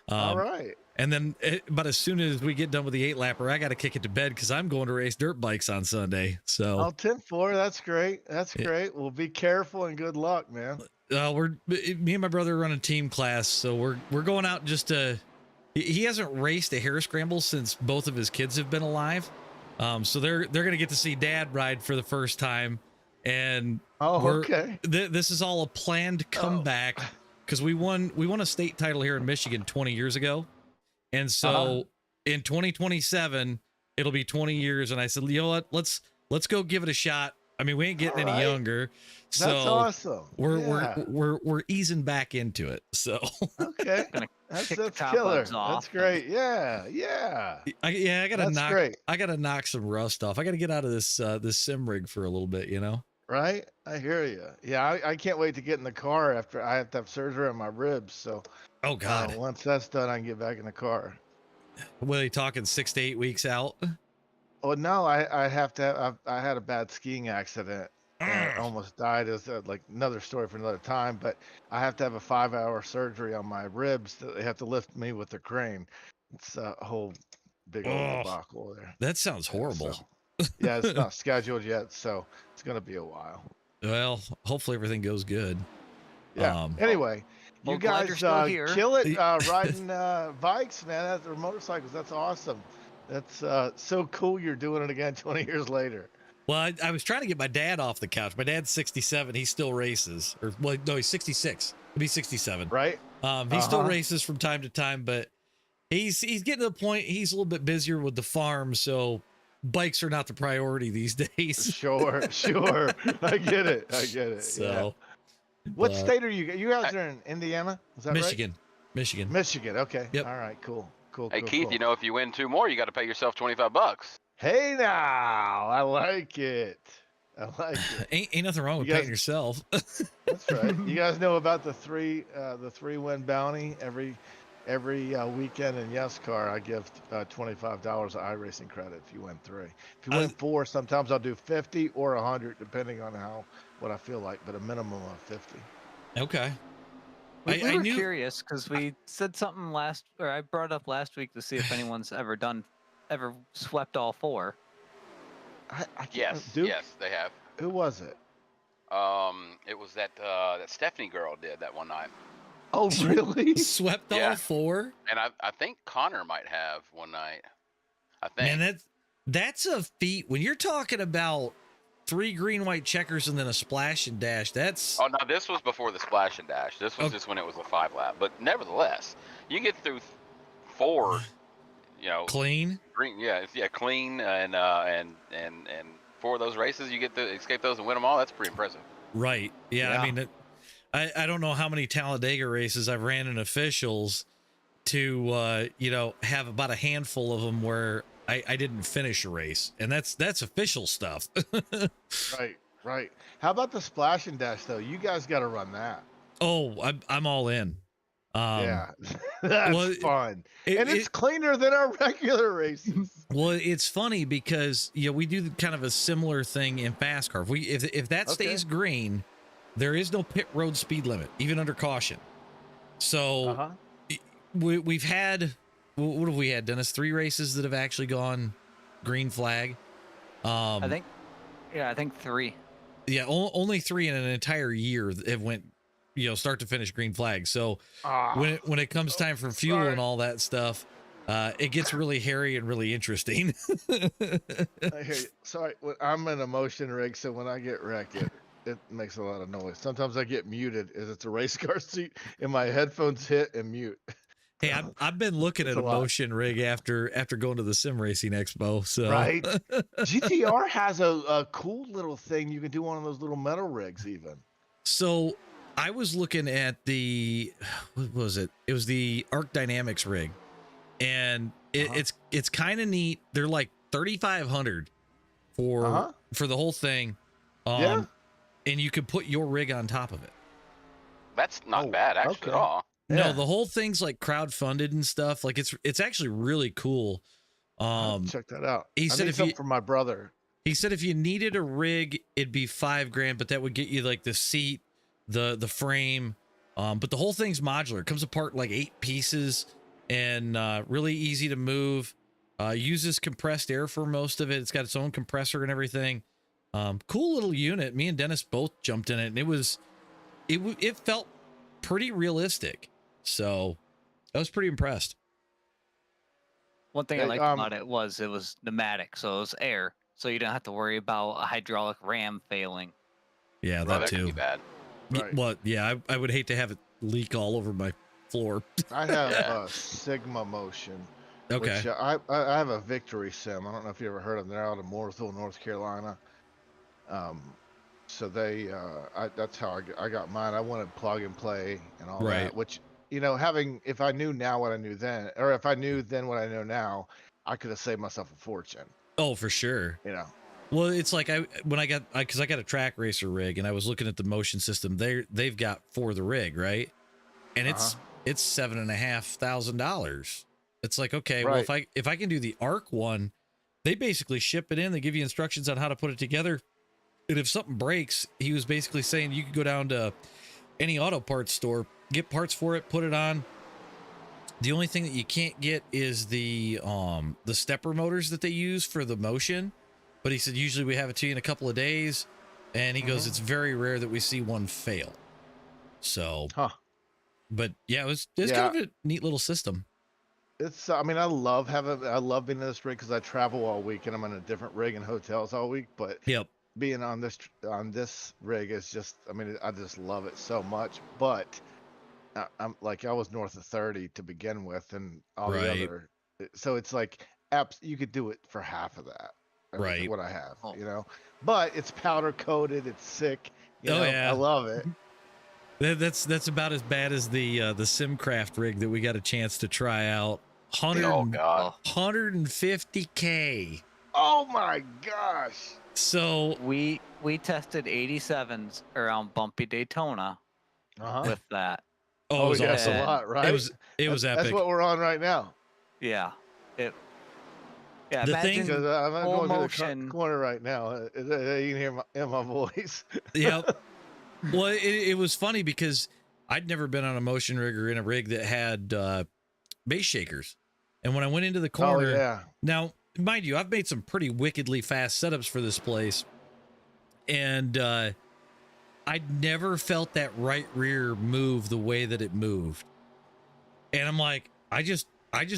all right. And then, but as soon as we get done with the 8-lapper, I got to kick it to bed because I'm going to race dirt bikes on Sunday. So, 10-4, that's great. That's great. Well, be careful and good luck, man. Me and my brother are running team class, so we're going out just to. He hasn't raced a hare scramble since both of his kids have been alive, so they're gonna get to see Dad ride for the first time, and this is all a planned comeback because we won a state title here in Michigan 20 years ago. And so in 2027, it'll be 20 years. And I said, you know what? Let's go give it a shot. I mean, we ain't getting any younger. So that's awesome. We're easing back into it. So okay. That's killer. That's great. Yeah. I gotta knock some rust off. I gotta get out of this sim rig for a little bit, Right. I hear you. Yeah. I can't wait to get in the car after I have to have surgery on my ribs. So oh God. Once that's done, I can get back in the car. What are you talking, 6 to 8 weeks out? Oh no, I have to have, I had a bad skiing accident and almost died. Is like another story for another time. But I have to have a 5-hour surgery on my ribs that they have to lift me with the crane. It's a whole big old debacle there. That sounds Yeah, horrible. so, yeah, it's not scheduled yet, so it's gonna be a while. Well, hopefully everything goes good. Yeah. Anyway, you well, glad you're guys still here. kill it riding bikes, man. Or motorcycles. That's awesome. That's so cool. You're doing it again 20 years later. Well, I was trying to get my dad off the couch. My dad's 67. He still races. Or, well, no, he's 66. He'll be 67. Right. He still races from time to time, but he's getting to the point. He's a little bit busier with the farm, so bikes are not the priority these days. Sure. I get it. So, yeah. What state are you? You guys are in Indiana? Is that Michigan. right? Michigan. Michigan. Okay. Yep. All right. Cool. Hey, cool, Keith, cool. you know, if you win 2 more, you got to pay yourself $25. Hey now, I like it. Ain't nothing wrong with paying yourself. That's right. You guys know about the three win bounty every weekend in Yescar. I give $25 of iRacing credit if you win 3. If you win 4, sometimes I'll do 50 or 100 depending on what I feel like, but a minimum of 50. Okay. We were curious because we said something I brought up last week to see if anyone's ever swept all 4. Yes, Duke? yes, they have. Who was it? It was that Stephanie girl did that one night. Oh, really? Swept all 4? And I think Connor might have one night. I think. Man, that's a feat. When you're talking about 3 green, white checkers and then a splash and dash, that's... Oh, no, this was before the splash and dash. This was just when it was a 5-lap. But nevertheless, you get through 4, you know... Clean? Green, clean, and 4 of those races, you get to escape those and win them all. That's pretty impressive. Right. Yeah. I mean, I don't know how many Talladega races I've ran in officials to, have about a handful of them where I didn't finish a race, and that's official stuff. Right. How about the splash and dash though? You guys got to run that. Oh, I'm all in. Yeah, that's fun, and it's cleaner than our regular races. Well, it's funny because we do kind of a similar thing in fast car. If that stays green, there is no pit road speed limit, even under caution. So we've had, what have we had, Dennis? 3 races that have actually gone green flag. I think 3. Yeah, only 3 in an entire year have went, start to finish green flag. So when it comes time for fuel and all that stuff, it gets really hairy and really interesting. I hear you. Sorry, I'm in a motion rig, so when I get wrecked, it makes a lot of noise. Sometimes I get muted as it's a race car seat and my headphones hit and mute. Hey, I've been looking at a motion rig after going to the Sim Racing Expo. So right, GTR has a cool little thing you can do on those little metal rigs even. So I was looking at what was it? It was the Arc Dynamics rig, and it's kind of neat. They're like 3,500 for the whole thing. And you could put your rig on top of it. That's not bad actually at all. No, the whole thing's like crowdfunded and stuff. Like it's actually really cool. Check that out. He said something for my brother. He said if you needed a rig, it'd be $5,000, but that would get you like the seat, the frame. But the whole thing's modular. It comes apart in like 8 pieces and really easy to move. Uses compressed air for most of it. It's got its own compressor and everything. Cool little unit. Me and Dennis both jumped in it, and it felt pretty realistic. So I was pretty impressed. One thing I liked about it was pneumatic, so it was air, so you don't have to worry about a hydraulic ram failing. Yeah, that too. Could be bad. Right. Well, yeah, I would hate to have it leak all over my floor. I have Sigma Motion. Okay. Which, I have a Victory Sim. I don't know if you ever heard of them. They're out of Mooresville, North Carolina. So they, that's how I got mine. I wanted plug and play and all that, which, if I knew now what I knew then, or if I knew then what I know now, I could have saved myself a fortune. Oh, for sure. Well, it's like because I got a track racer rig, and I was looking at the motion system they've got for the rig, right? And it's $7,500. It's like, okay, well, if I can do the ARC one, they basically ship it in, they give you instructions on how to put it together. And if something breaks, he was basically saying you could go down to any auto parts store, get parts for it, put it on. The only thing that you can't get is the stepper motors that they use for the motion. But he said usually we have it to you in a couple of days. And he goes, it's very rare that we see one fail. So, but yeah, it's kind of a neat little system. It's, I mean, I love being in this rig because I travel all week and I'm in a different rig in hotels all week. But being on this rig is just, I mean, I just love it so much. But I'm like, I was north of 30 to begin with, and all the other, so it's like you could do it for half of that. Right. What I have, you know, but it's powder coated. It's sick. You know, I love it. That's about as bad as the Simcraft rig that we got a chance to try out. 150K. Oh my gosh. So we tested 87s around bumpy Daytona with that. Oh, it was awesome. A lot, right? It was epic. That's what we're on right now. Yeah. The imagine thing, I'm going to the corner right now. You can hear my voice. Yep. Well, it was funny because I'd never been on a motion rig or in a rig that had bass shakers. And when I went into the corner, now, mind you, I've made some pretty wickedly fast setups for this place. And I'd never felt that right rear move the way that it moved. And I'm like, I just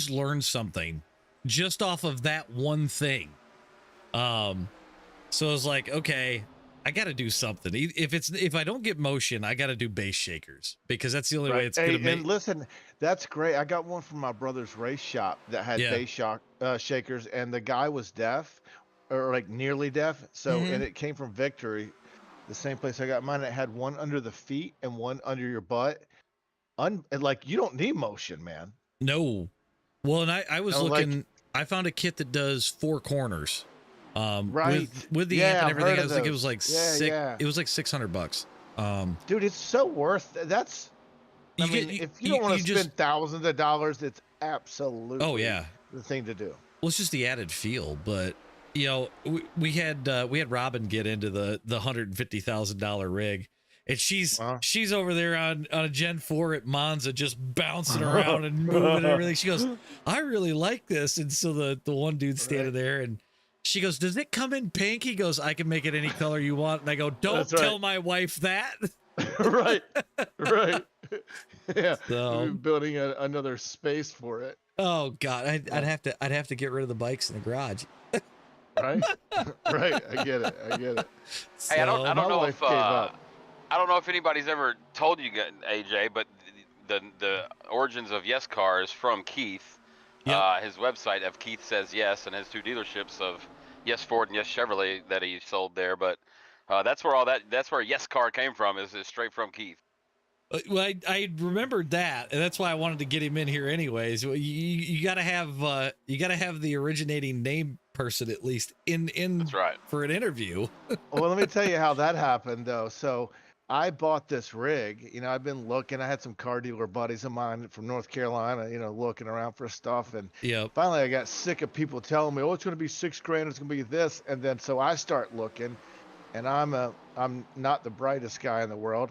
learned something just off of that one thing. So I was like, okay, I got to do something. If I don't get motion, I got to do bass shakers because that's the only way it's going to be. And listen, that's great. I got one from my brother's race shop that had bass shakers, and the guy was deaf or like nearly deaf. So, and it came from Victory, the same place I got mine. It had one under the feet and one under your butt. And like, you don't need motion, man. No. Well, and I was looking, I found a kit that does 4 corners. With the amp and everything. I was like, it was like it was like $600. Dude, it's so worth it. That's, if you don't want to spend thousands of dollars, it's absolutely the thing to do. Well, it's just the added feel, but you know, we had Robin get into the $150,000 rig, and she's over there on a Gen 4 at Monza, just bouncing around and moving and everything. She goes, I really like this. And so the one dude standing there, and she goes, does it come in pink? He goes, I can make it any color you want. And I go, don't tell my wife that. Right. Yeah. So, we're building another space for it. Oh God, I'd have to get rid of the bikes in the garage. Right. Right. I get it. So, hey, I don't know if I don't know if anybody's ever told you, AJ, but the origins of Yescar is from Keith. His website of Keith Says Yes, and his 2 dealerships of Yes Ford and Yes Chevrolet that he sold there. But that's where Yescar came from, is straight from Keith. Well, I remembered that, and that's why I wanted to get him in here anyways. You got to have the originating name person at least in that's right. for an interview. Well, let me tell you how that happened though. So I bought this rig, you know, I've been looking, I had some car dealer buddies of mine from North Carolina, you know, looking around for stuff. And finally I got sick of people telling me, oh, it's going to be $6 grand. It's going to be this. And then, so I start looking, and I'm not the brightest guy in the world.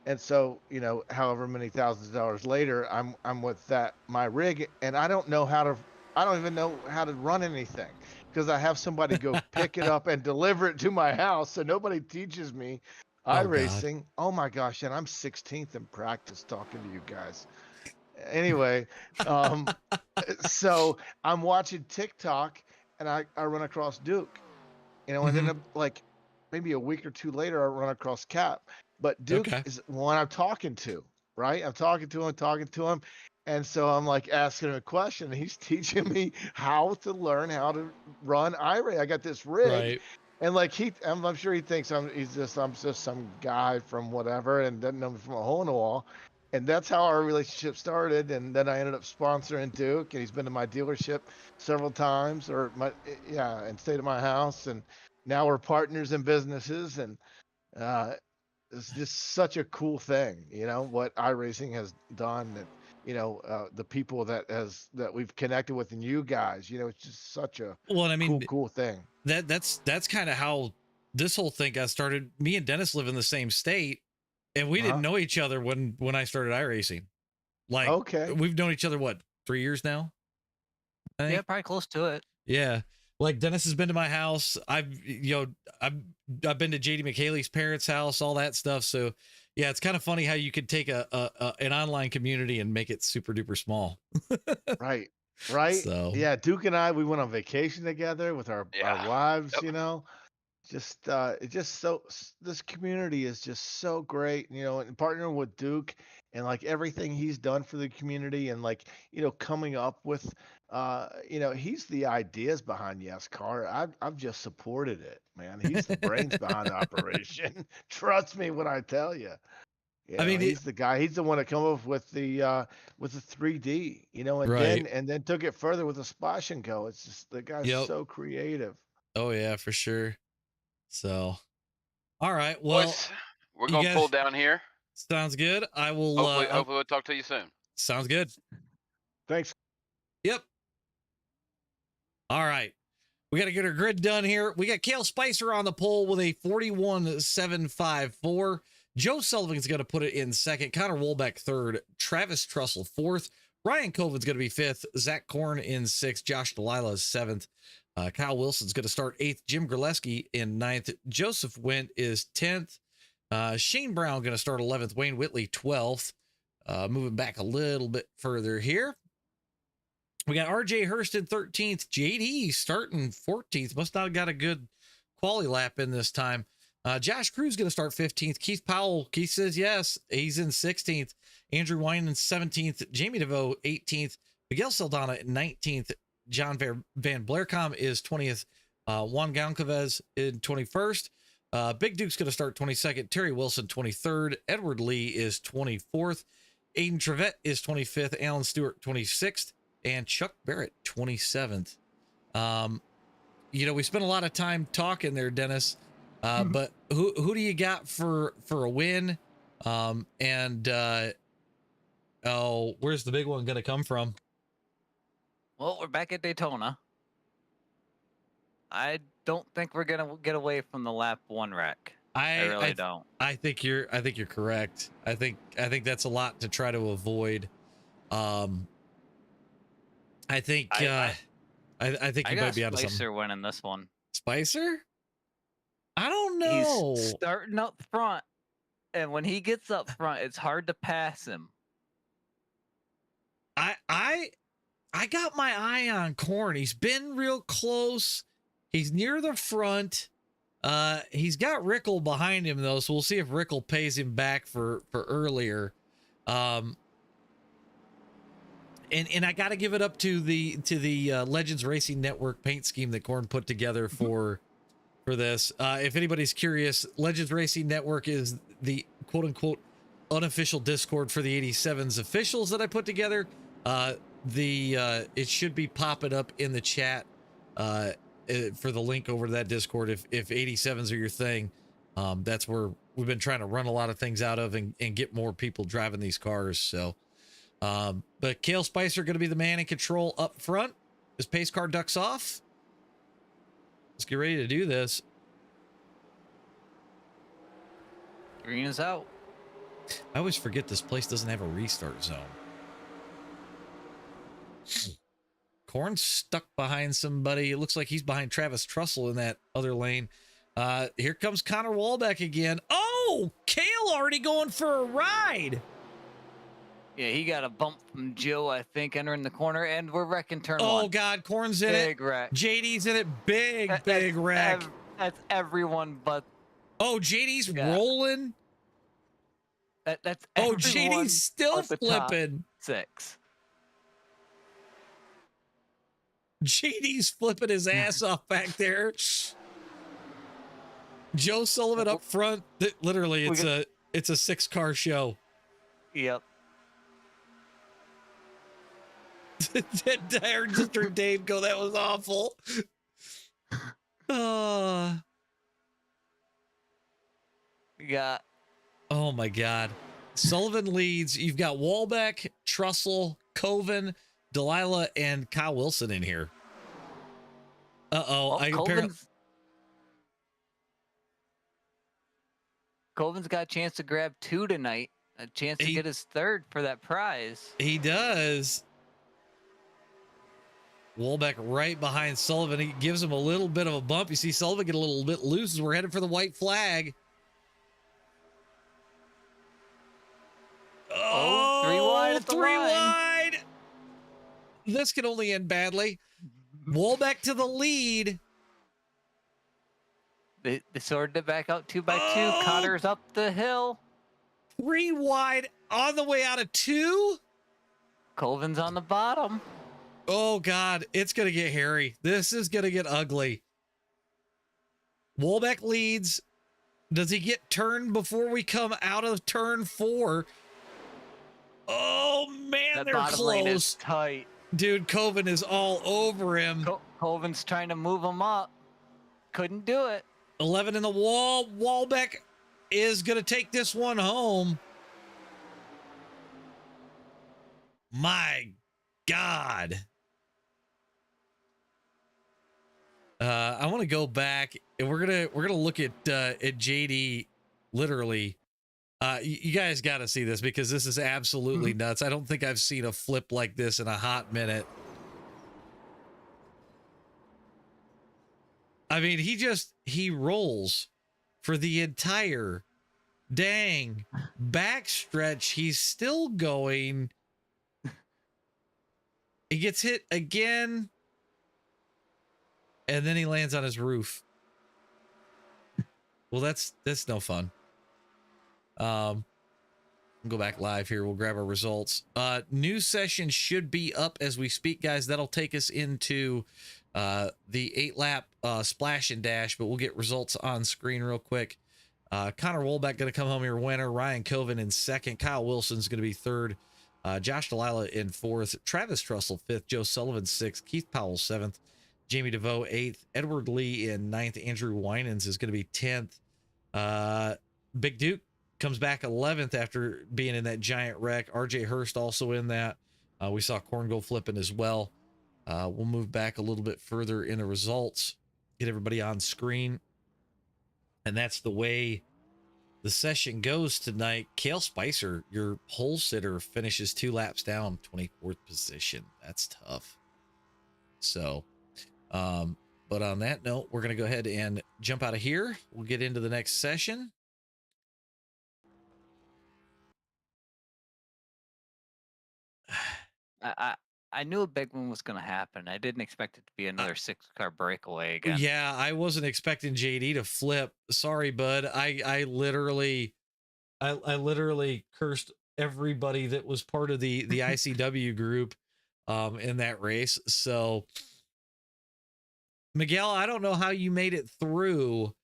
And so, you know, however many thousands of dollars later, I'm with my rig, and I don't even know how to run anything because I have somebody go pick it up and deliver it to my house. So nobody teaches me iRacing. Oh my gosh. And I'm 16th in practice talking to you guys. Anyway, so I'm watching TikTok, and I run across Duke, you know, and then like maybe a week or 2 later, I run across Cap. But Duke is one I'm talking to, right? I'm talking to him. And so I'm like asking him a question, and he's teaching me how to learn how to run iRacing. I got this rig, and like I'm sure he thinks I'm just some guy from whatever, and doesn't know me from a hole in the wall. And that's how our relationship started. And then I ended up sponsoring Duke, and he's been to my dealership several times, and stayed at my house. And now we're partners in businesses, and it's just such a cool thing, you know, what iRacing has done, and you know, the people that we've connected with, and you guys, you know, it's just such a cool thing. That's kind of how this whole thing got started, me and Dennis live in the same state, and we didn't know each other when I started iRacing. Like, Okay. we've known each other, what, 3 years now? I think? Yeah, probably close to it. Yeah. Like, Dennis has been to my house. I've been to JD McHaley's parents' house, all that stuff. So yeah, it's kind of funny how you could take an online community and make it super duper small. Right. So Yeah, Duke and I, we went on vacation together with our wives, Yep. you know. Just it just so this community is just so great, you know, and partnering with Duke and like everything he's done for the community and like, you know, coming up with you know, he's the ideas behind Yescar. I've just supported it, man. He's the brains behind the operation. Trust me when I tell you. I mean, He's the guy. He's the one that come up with the 3D, you know, and Right. then took it further with the Splash and Go. It's just the guy's Yep. so creative. Oh yeah, for sure. So, all right. Well, Boys, we're you gonna guys- pull down here. sounds good. I will. Hopefully we'll talk to you soon. Sounds good. Thanks. Yep. All right. We got to get our grid done here. We got Cale Spicer on the pole with a 41.754. Joe Sullivan's going to put it in second. Connor Wolbeck third. Travis Trussell fourth. Ryan Colvin's going to be fifth. Zach Korn in sixth. Josh Delilah is seventh. Kyle Wilson's going to start eighth. Jim Graleski in ninth. Joseph Went is 10th. Shane Brown going to start 11th. Wayne Whitley 12th. Moving back a little bit further here. We got RJ Hurston 13th. JD starting 14th. Must not have got a good quality lap in this time. Josh Cruz going to start 15th. Keith Powell, Keith says yes. He's in 16th. Andrew Winan 17th. Jamie DeVoe 18th. Miguel Saldana 19th. John Van Blaircom is 20th. Juan Goncalves in 21st. Big Duke's going to start 22nd. Terry Wilson 23rd. Edward Lee is 24th. Aiden Trevette is 25th. Alan Stewart 26th. And Chuck Barrett 27th. You know, we spent a lot of time talking there, Dennis. But who do you got for a win? Oh, where's the big one going to come from? Well, we're back at Daytona. I don't think we're gonna get away from the lap one wreck. I really don't. I think you're correct. I think that's a lot to try to avoid. I think I think you might be out of something. Spicer winning this one. Spicer? I don't know. He's starting up front, and when he gets up front, it's hard to pass him. I got my eye on Korn. He's been real close. He's near the front. He's got Rickle behind him though, so we'll see if Rickle pays him back for earlier. And I got to give it up to the Legends Racing Network paint scheme that Korn put together for this. If anybody's curious, Legends Racing Network is the quote unquote unofficial Discord for the 87s officials that I put together. It should be popping up in the chat for the link over to that Discord. If 87s are your thing, that's where we've been trying to run a lot of things out of and get more people driving these cars. So, but Cale Spicer going to be the man in control up front. His pace car ducks off. Let's get ready to do this. Green is out. I always forget this place doesn't have a restart zone. Korn's stuck behind somebody. It looks like he's behind Travis Trussell in that other lane. Here comes Connor Wolbeck again. Oh, Cale already going for a ride. Yeah, he got a bump from Joe, I think, entering the corner, and we're wrecking turn one. Oh, God, Korn's in Big it. wreck. JD's in it. Big wreck. That's everyone but... Oh, JD's rolling. That's Oh, everyone JD's still but the top flipping. 6. JD's flipping his ass off back there. Joe Sullivan up front. Literally, it's a 6-car show. Yep. I just heard Dave go, that was awful. We got... Oh, my God. Sullivan leads. You've got Wolbeck, Trussell, Coven, Delilah, and Kyle Wilson in here. Uh-oh. Well, Colvin's got a chance to grab 2 tonight. A chance to get his 3rd for that prize. He does. Wolbeck right behind Sullivan. He gives him a little bit of a bump. You see Sullivan get a little bit loose as we're headed for the white flag. Oh, 3 wide at the 3 line. wide. This could only end badly. Wolbeck to the lead. They sorted it back out 2 by 2. Connor's up the hill. 3 wide on the way out of 2. Colvin's on the bottom. Oh, God. It's going to get hairy. This is going to get ugly. Wolbeck leads. Does he get turned before we come out of turn 4? Oh, man, That they're bottom lane is close. tight. Dude, Coven is all over him. Colvin's trying to move him up. Couldn't do it. 11 in the wall. Wolbeck is going to take this one home. My God. I want to go back and we're gonna look at JD literally. You guys got to see this because this is absolutely nuts. I don't think I've seen a flip like this in a hot minute. I mean, he rolls for the entire dang backstretch. He's still going. He gets hit again. And then he lands on his roof. Well, that's no fun. Go back live here. We'll grab our results. New session should be up as we speak, guys. That'll take us into the 8-lap splash and dash, but we'll get results on screen real quick. Connor Wolbeck going to come home here winner. Ryan Coven in 2nd. Kyle Wilson's going to be 3rd. Josh Delilah in 4th. Travis Trussell 5th. Joe Sullivan 6th. Keith Powell 7th. Jamie DeVoe 8th. Edward Lee in 9th. Andrew Winans is going to be 10th. Big Duke comes back 11th after being in that giant wreck. RJ Hurst also in that. We saw Corngold flipping as well. We'll move back a little bit further in the results. Get everybody on screen. And that's the way the session goes tonight. Kale Spicer, your pole sitter, finishes 2 laps down, 24th position. That's tough. So, but on that note, we're going to go ahead and jump out of here. We'll get into the next session. I knew a big one was going to happen. I didn't expect it to be another 6-car breakaway again. Yeah, I wasn't expecting JD to flip. Sorry, bud. I literally cursed everybody that was part of the ICW group in that race. So Miguel, I don't know how you made it through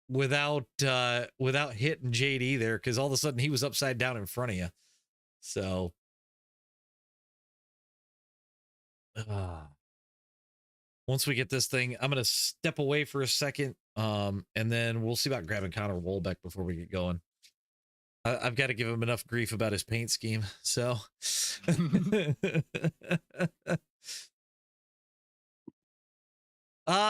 without hitting JD there, because all of a sudden he was upside down in front of you. So once we get this thing, I'm gonna step away for a second, and then we'll see about grabbing Connor Wolbeck before we get going. I've got to give him enough grief about his paint scheme. So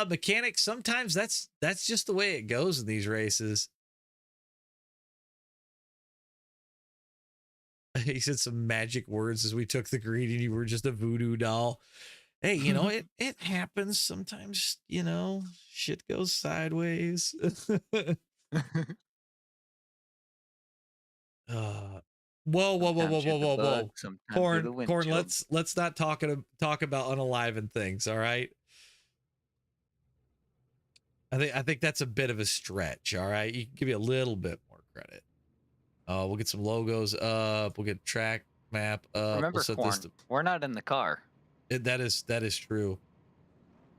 mechanics, sometimes that's just the way it goes in these races. He said some magic words as we took the green and you were just a voodoo doll. Hey, you know, it happens sometimes, you know, shit goes sideways. Whoa. Corn, let's not talk about unaliving things, all right? I think that's a bit of a stretch, all right? You can give me a little bit more credit. We'll get some logos up. We'll get track map up. Remember, we'll Corn, we're not in the car. That is true.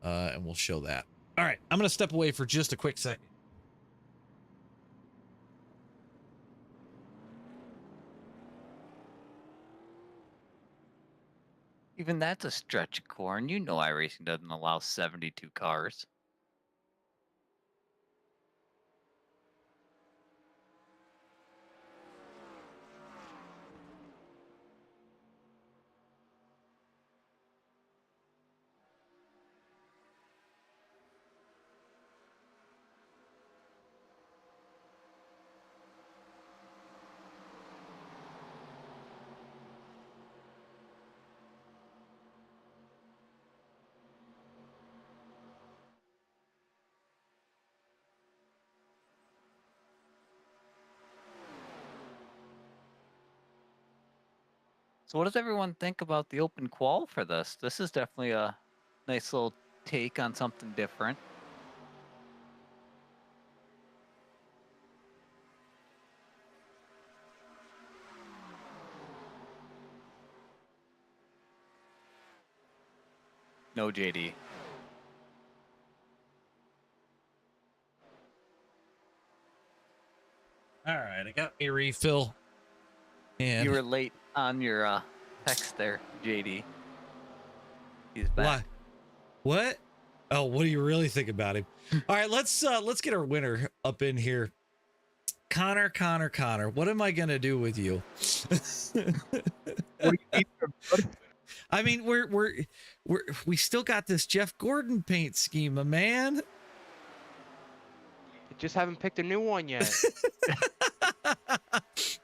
And we'll show that. All right, I'm going to step away for just a quick second. Even that's a stretch, Corn. You know iRacing doesn't allow 72 cars. So what does everyone think about the open qual for this? This is definitely a nice little take on something different. No, JD. All right, I got me a refill. And You were late on your text there, JD. He's back. What? Oh, what do you really think about him? All right, let's get our winner up in here. Connor, what am I gonna do with you? What do you need from bud? I mean, we still got this Jeff Gordon paint scheme, man. Just haven't picked a new one yet.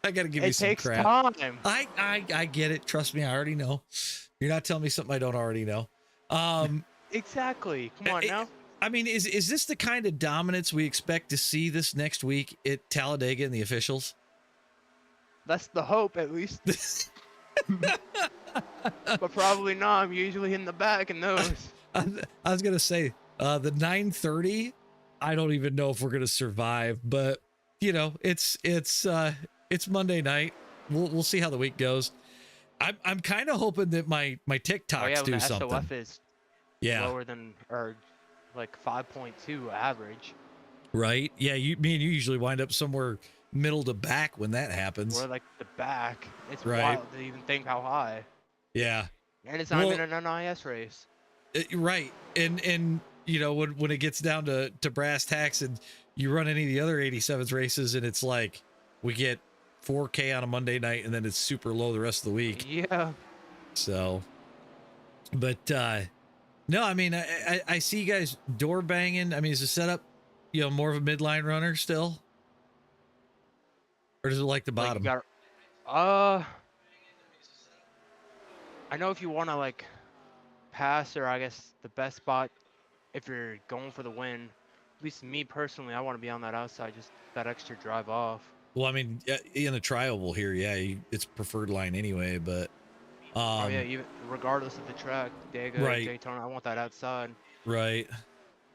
I gotta give you It some takes crap. time. I get it. Trust me, I already know. You're not telling me something I don't already know. Exactly. Come on now. I mean, is this the kind of dominance we expect to see this next week at Talladega and the officials? That's the hope, at least. But probably not. I'm usually in the back in those. I was gonna say the 9:30. I don't even know if we're gonna survive, but you know, it's Monday night. We'll see how the week goes. I'm kind of hoping that my TikToks Oh yeah, when do the something. SOF is Yeah. lower than, or like 5.2 average. Right. Yeah. Me and you usually wind up somewhere middle to back when that happens. Or like the back. It's Right. wild to even think how high. Yeah. And it's not even an NIS race. Right. And you know, when it gets down to brass tacks and you run any of the other 87s races and it's like we get 4K on a Monday night and then it's super low the rest of the week. Yeah. So, but no, I mean, I see you guys door banging. I mean, is the setup, you know, more of a midline runner still? Or does it like the bottom? Like I know if you want to like pass, or I guess the best spot if you're going for the win, at least me personally, I want to be on that outside, just that extra drive off. Well, I mean, in the trial here, yeah, it's preferred line anyway, but Oh yeah, even regardless of the track, Dega, right. Daytona, I want that outside. Right.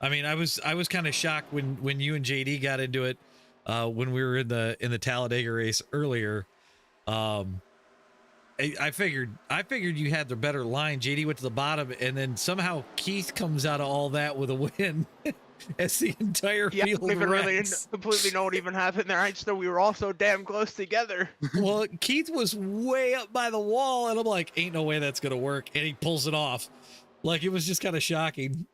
I mean, I was kind of shocked when you and JD got into it when we were in the Talladega race earlier. I figured you had the better line. JD went to the bottom, and then somehow Keith comes out of all that with a win as the entire Yeah, I field don't even really wrecks. completely know what even happened there. I just know we were all so damn close together. Well, Keith was way up by the wall, and I'm like, ain't no way that's gonna work, and he pulls it off. Like, it was just kind of shocking.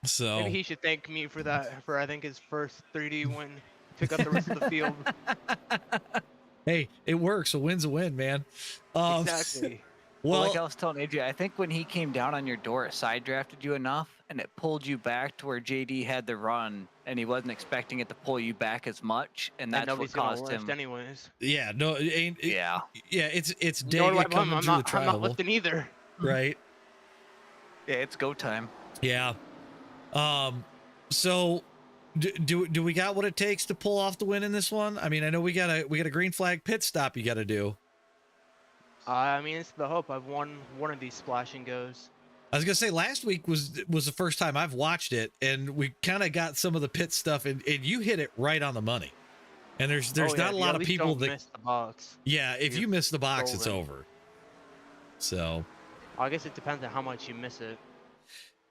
So Maybe he should thank me for that, for I think his first 3D win. Took up the rest of the field. Hey, it works. A win's a win, man. Exactly. Well, like I was telling AJ, I think when he came down on your door, it side drafted you enough, and it pulled you back to where JD had the run, and he wasn't expecting it to pull you back as much, and that's what caused him. Anyways. Yeah, no, it ain't. Yeah. Yeah, it's Nor do I Dega blame him. coming through the I'm not trial, lifting either. right? Yeah, it's go time. Yeah. So do we got what it takes to pull off the win in this one? I mean, I know we got a green flag pit stop you got to do. I mean, it's the hope. I've won one of these splash and goes. I was gonna say last week was the first time I've watched it, and we kind of got some of the pit stuff, and you hit it right on the money. And there's not a lot of people that miss the box. Yeah, if you miss the box, it's golden. over. So I guess it depends on how much you miss it.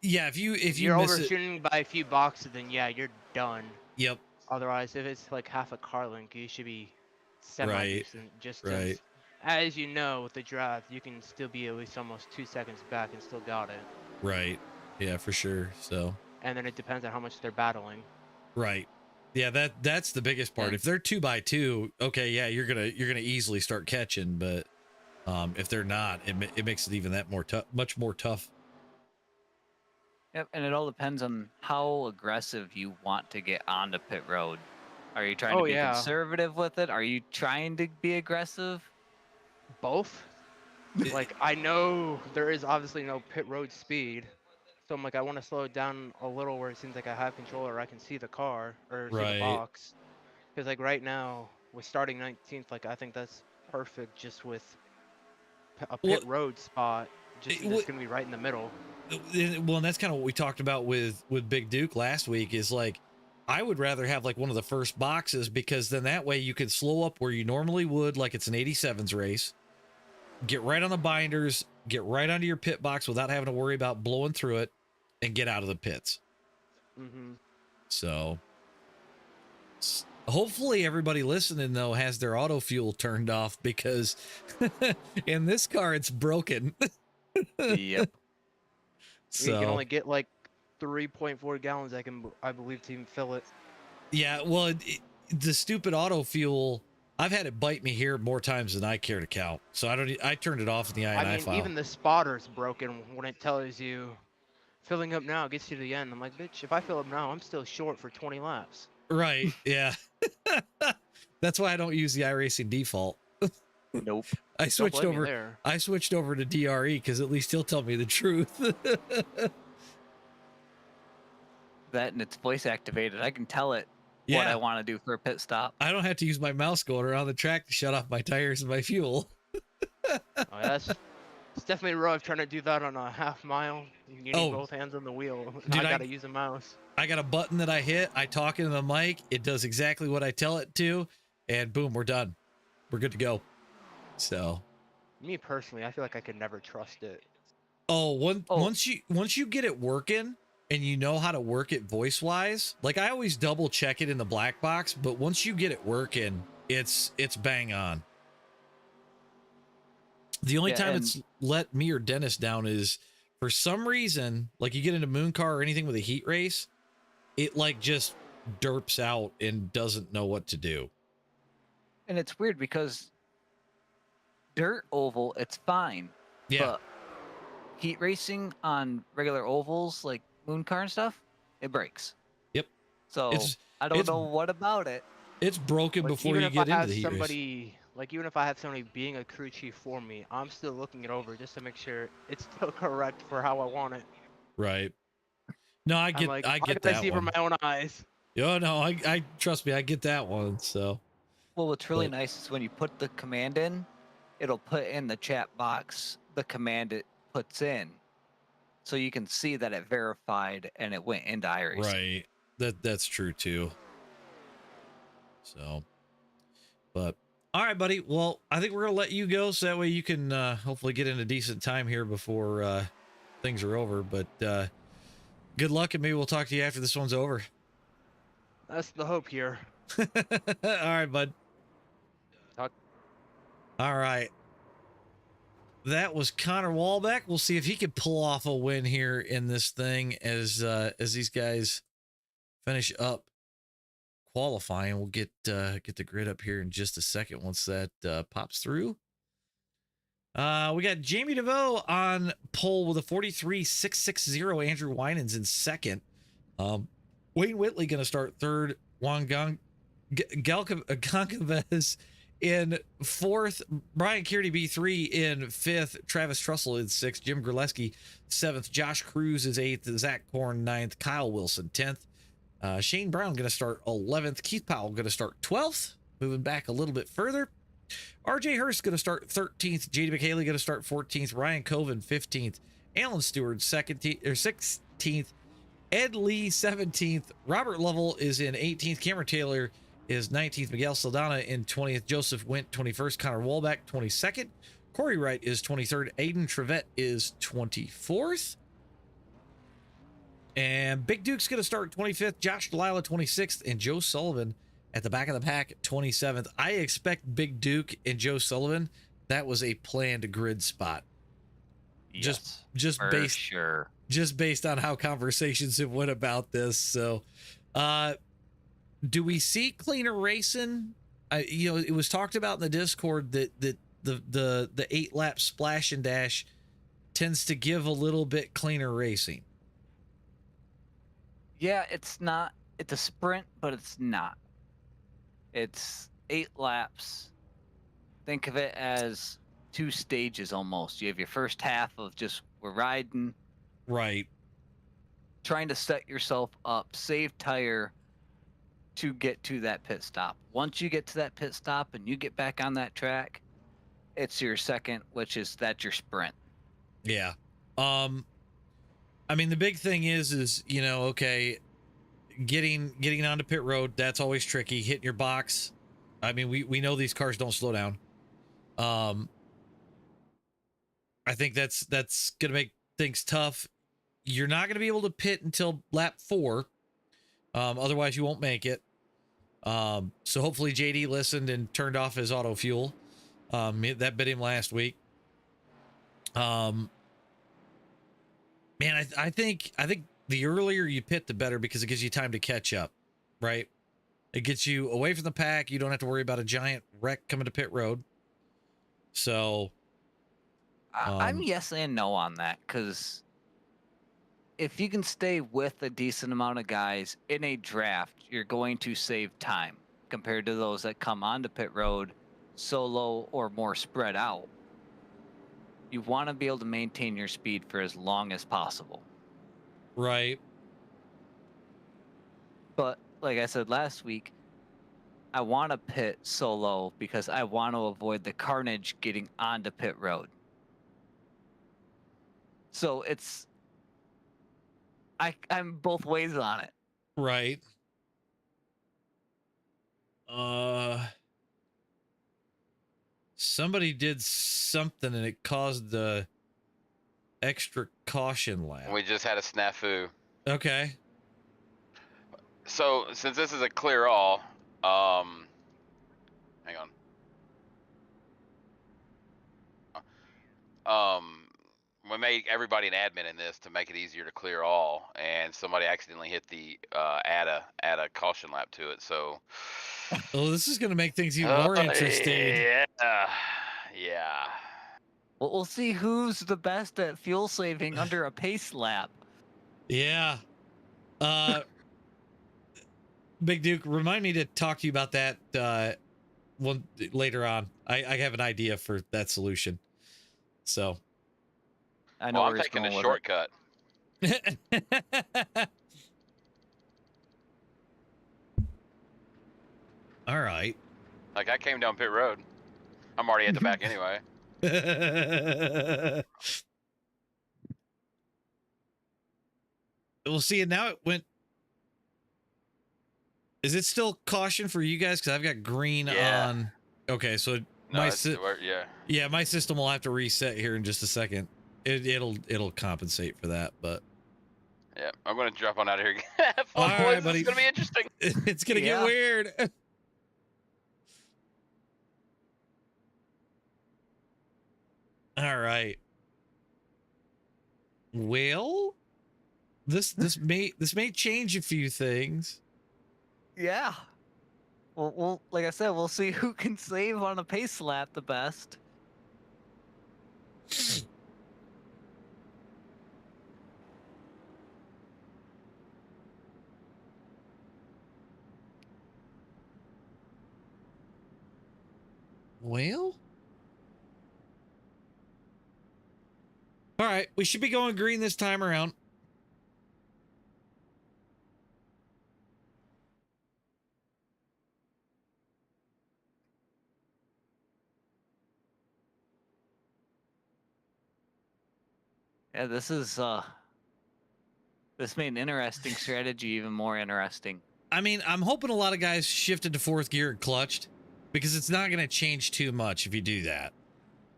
yeah, if you you're miss it, overshooting by a few boxes, then yeah, you're done. yep, Otherwise, if it's like half a car link, you should be semi-decent. Just right. as you know, with the draft, you can still be at least almost 2 seconds back and still got it. Right. Yeah, for sure. So. And then it depends on how much they're battling. Right. Yeah, that's the biggest part. Yeah. If they're 2x2, okay, yeah, you're gonna easily start catching. But if they're not, it makes it even that more tough, much more tough. Yep, and it all depends on how aggressive you want to get onto pit road. Are you trying to be conservative with it? Are you trying to be aggressive? Both. Like, I know there is obviously no pit road speed. So I'm like, I want to slow it down a little where it seems like I have control or I can see the car or see the box. Because like right now, with starting 19th, like I think that's perfect just with a Well, pit road spot. Just it- it's gonna be right in the middle. well, and that's kind of what we talked about with Big Duke last week. Is like, I would rather have like one of the first boxes, because then that way you could slow up where you normally would, like it's an 87s race. Get right on the binders, get right onto your pit box without having to worry about blowing through it, and get out of the pits. Mm-hmm. So hopefully everybody listening though has their auto fuel turned off, because in this car it's broken. Yep. So You can only get like 3.4 gallons. I believe to even fill it. yeah, well, the stupid auto fuel, I've had it bite me here more times than I care to count. So I turned it off in the INI I mean, file. even the spotter's broken when it tells you filling up now gets you to the end. I'm like, bitch, if I fill up now, I'm still short for 20 laps. Right, yeah. That's why I don't use the iRacing default. Nope. I Don't switched blame me over. there. I switched over to DRE because at least he'll tell me the truth. That and it's voice activated. I can tell it what Yeah. I want to do for a pit stop. I don't have to use my mouse going around the track to shut off my tires and my fuel. Oh, yeah, it's definitely rough trying to do that on a half mile. You need Oh. both hands on the wheel. Dude, I gotta use a mouse. I got a button that I hit. I talk into the mic. It does exactly what I tell it to, and boom, we're done. We're good to go. So, Me personally, I feel like I could never trust it. once you get it working and you know how to work it voice wise, like I always double check it in the black box, but once you get it working, it's bang on. The only Yeah, time and- it's let me or Dennis down is for some reason, like you get into Moon Car or anything with a heat race, it like just derps out and doesn't know what to do. And it's weird because dirt oval, it's fine. Yeah. But heat racing on regular ovals like Moon Car and stuff, it breaks. Yep. So It's- I don't it's- know what about it. It's broken Like, before even you if get I into have the heat race. somebody, like even if I have somebody being a crew chief for me, I'm still looking it over just to make sure it's still correct for how I want it. Right. No, I I'm get like, I I get gotta that see one. from my own eyes. Oh no, I trust me, I get that one. So Well, what's really But- nice is when you put the command in, it'll put in the chat box the command it puts in. So you can see that it verified and it went into iRacing. right. That's true too. So but all right, buddy. Well, I think we're gonna let you go so that way you can hopefully get in a decent time here before things are over. But good luck, and maybe we'll talk to you after this one's over. That's the hope here. All right, bud. Talk- All right. That was Connor Walbeck. We'll see if he can pull off a win here in this thing as these guys finish up qualifying. We'll get the grid up here in just a second once that pops through. We got Jamie DeVoe on pole with a 43.660. Andrew Winans in second. Wayne Whitley going to start third. Juan Goncalves in fourth. Brian Kearney B3 in fifth. Travis Trussell in sixth. Jim Grleski seventh. Josh Cruz is eighth. Zach Korn ninth. Kyle Wilson 10th. Shane Brown going to start 11th. Keith Powell going to start 12th. Moving back a little bit further. RJ Hurst going to start 13th. JD McHaley going to start 14th. Ryan Coven 15th. Alan Stewart 16th. Ed Lee 17th. Robert Lovell is in 18th. Cameron Taylor is 19th. Miguel Saldana in 20th. Joseph Wint 21st. Connor Walbeck 22nd. Corey Wright is 23rd. Aiden Trevette is 24th. And Big Duke's going to start 25th. Josh Delilah 26th. And Joe Sullivan at the back of the pack 27th. I expect Big Duke and Joe Sullivan. That was a planned grid spot. Yes, Just for based sure. just based on how conversations have went about this. So, do we see cleaner racing? It was talked about in the Discord that the 8-lap splash and dash tends to give a little bit cleaner racing. Yeah, it's not. It's a sprint, but it's not. It's 8 laps. Think of it as 2 stages almost. You have your first half of just we're riding, Right. trying to set yourself up, save tire to get to that pit stop. Once you get to that pit stop and you get back on that track, it's your second, that's your sprint. Yeah. I mean, the big thing is, you know, okay, getting onto pit road, that's always tricky. Hitting your box. I mean, we know these cars don't slow down. I think that's going to make things tough. You're not going to be able to pit until lap 4. Otherwise you won't make it. So hopefully JD listened and turned off his auto fuel. That bit him last week. Man, I think the earlier you pit, the better, because it gives you time to catch up, right? It gets you away from the pack. You don't have to worry about a giant wreck coming to pit road. So I'm yes and no on that, because if you can stay with a decent amount of guys in a draft, you're going to save time compared to those that come onto pit road solo or more spread out. You want to be able to maintain your speed for as long as possible. right. But like I said last week, I want to pit solo because I want to avoid the carnage getting onto pit road. So I'm both ways on it. Right. Somebody did something and it caused the extra caution lap. We just had a snafu. Okay. So since this is a clear all, hang on. We made everybody an admin in this to make it easier to clear all, and somebody accidentally hit the add a caution lap to it. So, Oh, this is going to make things even more interesting. Yeah, yeah. Well, we'll see who's the best at fuel saving under a pace lap. Yeah. Big Duke, remind me to talk to you about that one later on. I have an idea for that solution. So. I know Well, I'm where he's taking a going with shortcut. All right. Like, I came down pit road. I'm already at the back anyway. We'll see. And now it went. Is it still caution for you guys? Because I've got green Yeah. on. Okay, so No, yeah. Yeah, my system will have to reset here in just a second. It'll compensate for that, but Yeah, I'm gonna drop on out of here. Have all fun, right, boys. buddy. It's gonna be interesting. It's gonna get Yeah. weird. All right. Well, this may change a few things. Yeah. Well, like I said, we'll see who can save on a pace lap the best. Well, all right, we should be going green this time around. Yeah, this made an interesting strategy even more interesting. I mean, I'm hoping a lot of guys shifted to 4th gear and clutched, because it's not going to change too much if you do that.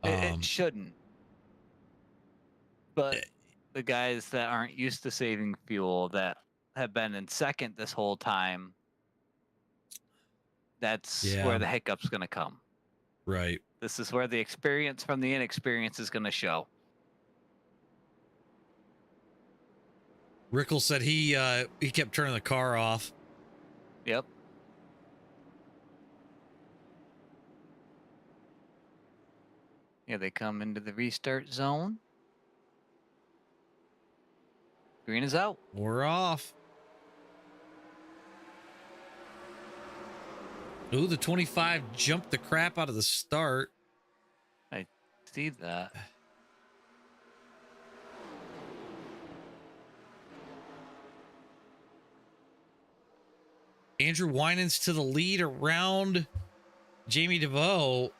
It shouldn't. But the guys that aren't used to saving fuel, that have been in second this whole time, that's where the hiccup's going to come. Right. This is where the experience from the inexperience is going to show. Rickle said he kept turning the car off. Yep. Yeah, they come into the restart zone. Green is out. We're off. Ooh, the 25 jumped the crap out of the start. I see that. Andrew Winans to the lead around Jamie DeVoe.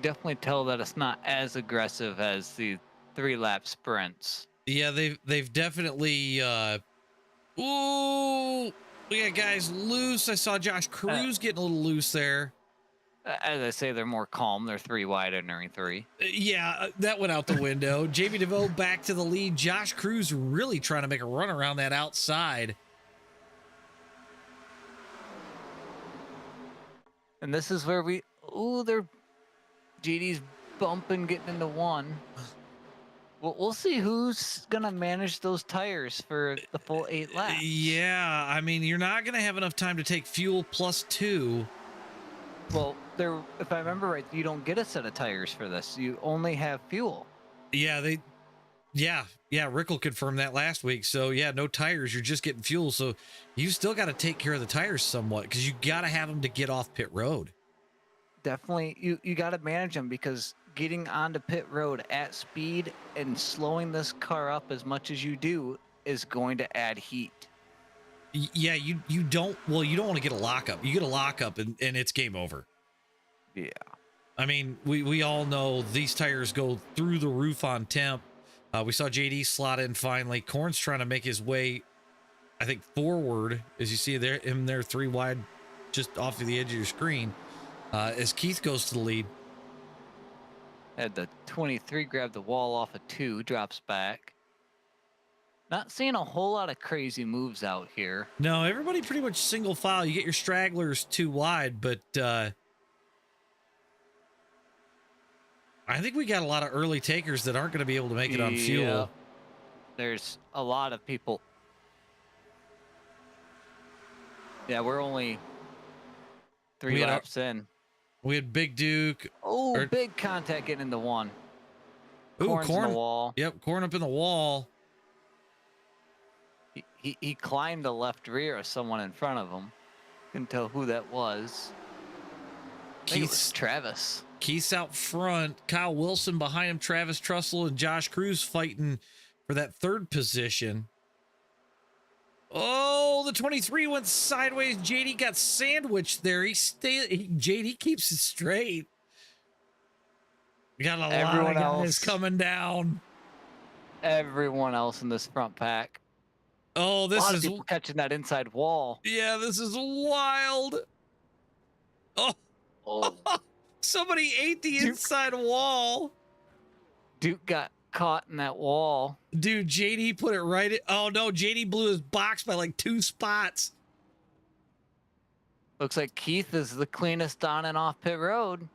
definitely tell that it's not as aggressive as the 3-lap sprints. Yeah, they've definitely ooh, we got guys loose. I saw Josh Cruz getting a little loose there. As I say, they're more calm. They're 3 wide entering 3. Yeah, that went out the window. Jamie DeVoe back to the lead. Josh Cruz really trying to make a run around that outside. And this is where they're JD's bumping, getting into 1. We'll see who's gonna manage those tires for the full 8 laps. Yeah, I mean, you're not gonna have enough time to take fuel +2. Well, if I remember right, you don't get a set of tires for this. You only have fuel. Yeah, Rick will confirm that last week. So yeah, no tires. You're just getting fuel. So you still got to take care of the tires somewhat because you got to have them to get off pit road. Definitely, you got to manage them because getting onto pit road at speed and slowing this car up as much as you do is going to add heat. Yeah, you don't want to get a lockup. You get a lockup and it's game over. Yeah. I mean, we all know these tires go through the roof on temp. We saw JD slot in finally. Corn's trying to make his way, I think, forward, as you see there, him there 3 wide, just off of the edge of your screen, as Keith goes to the lead. Had the 23 grab the wall off of 2, drops back. Not seeing a whole lot of crazy moves out here. No, everybody pretty much single file. You get your stragglers 2 wide, but I think we got a lot of early takers that aren't going to be able to make it on fuel. There's a lot of people. Yeah, we're only 3 laps in. We had Big Duke. Oh, big contact getting into 1. Ooh, Corn's in the wall. Yep, Corn up in the wall. He climbed the left rear of someone in front of him. Couldn't tell who that was. I think it was Travis. Keith's out front. Kyle Wilson behind him. Travis Trussell and Josh Cruz fighting for that 3rd position. Oh, the 23 went sideways. JD got sandwiched there. JD keeps it straight. We got a lot of guys coming down. Everyone else in this front pack. Oh, this is people catching that inside wall. Yeah, this is wild. Oh. Somebody ate the inside wall. Duke got caught in that wall. Dude, JD put it right in. Oh no, JD blew his box by like 2 spots. Looks like Keith is the cleanest on and off pit road.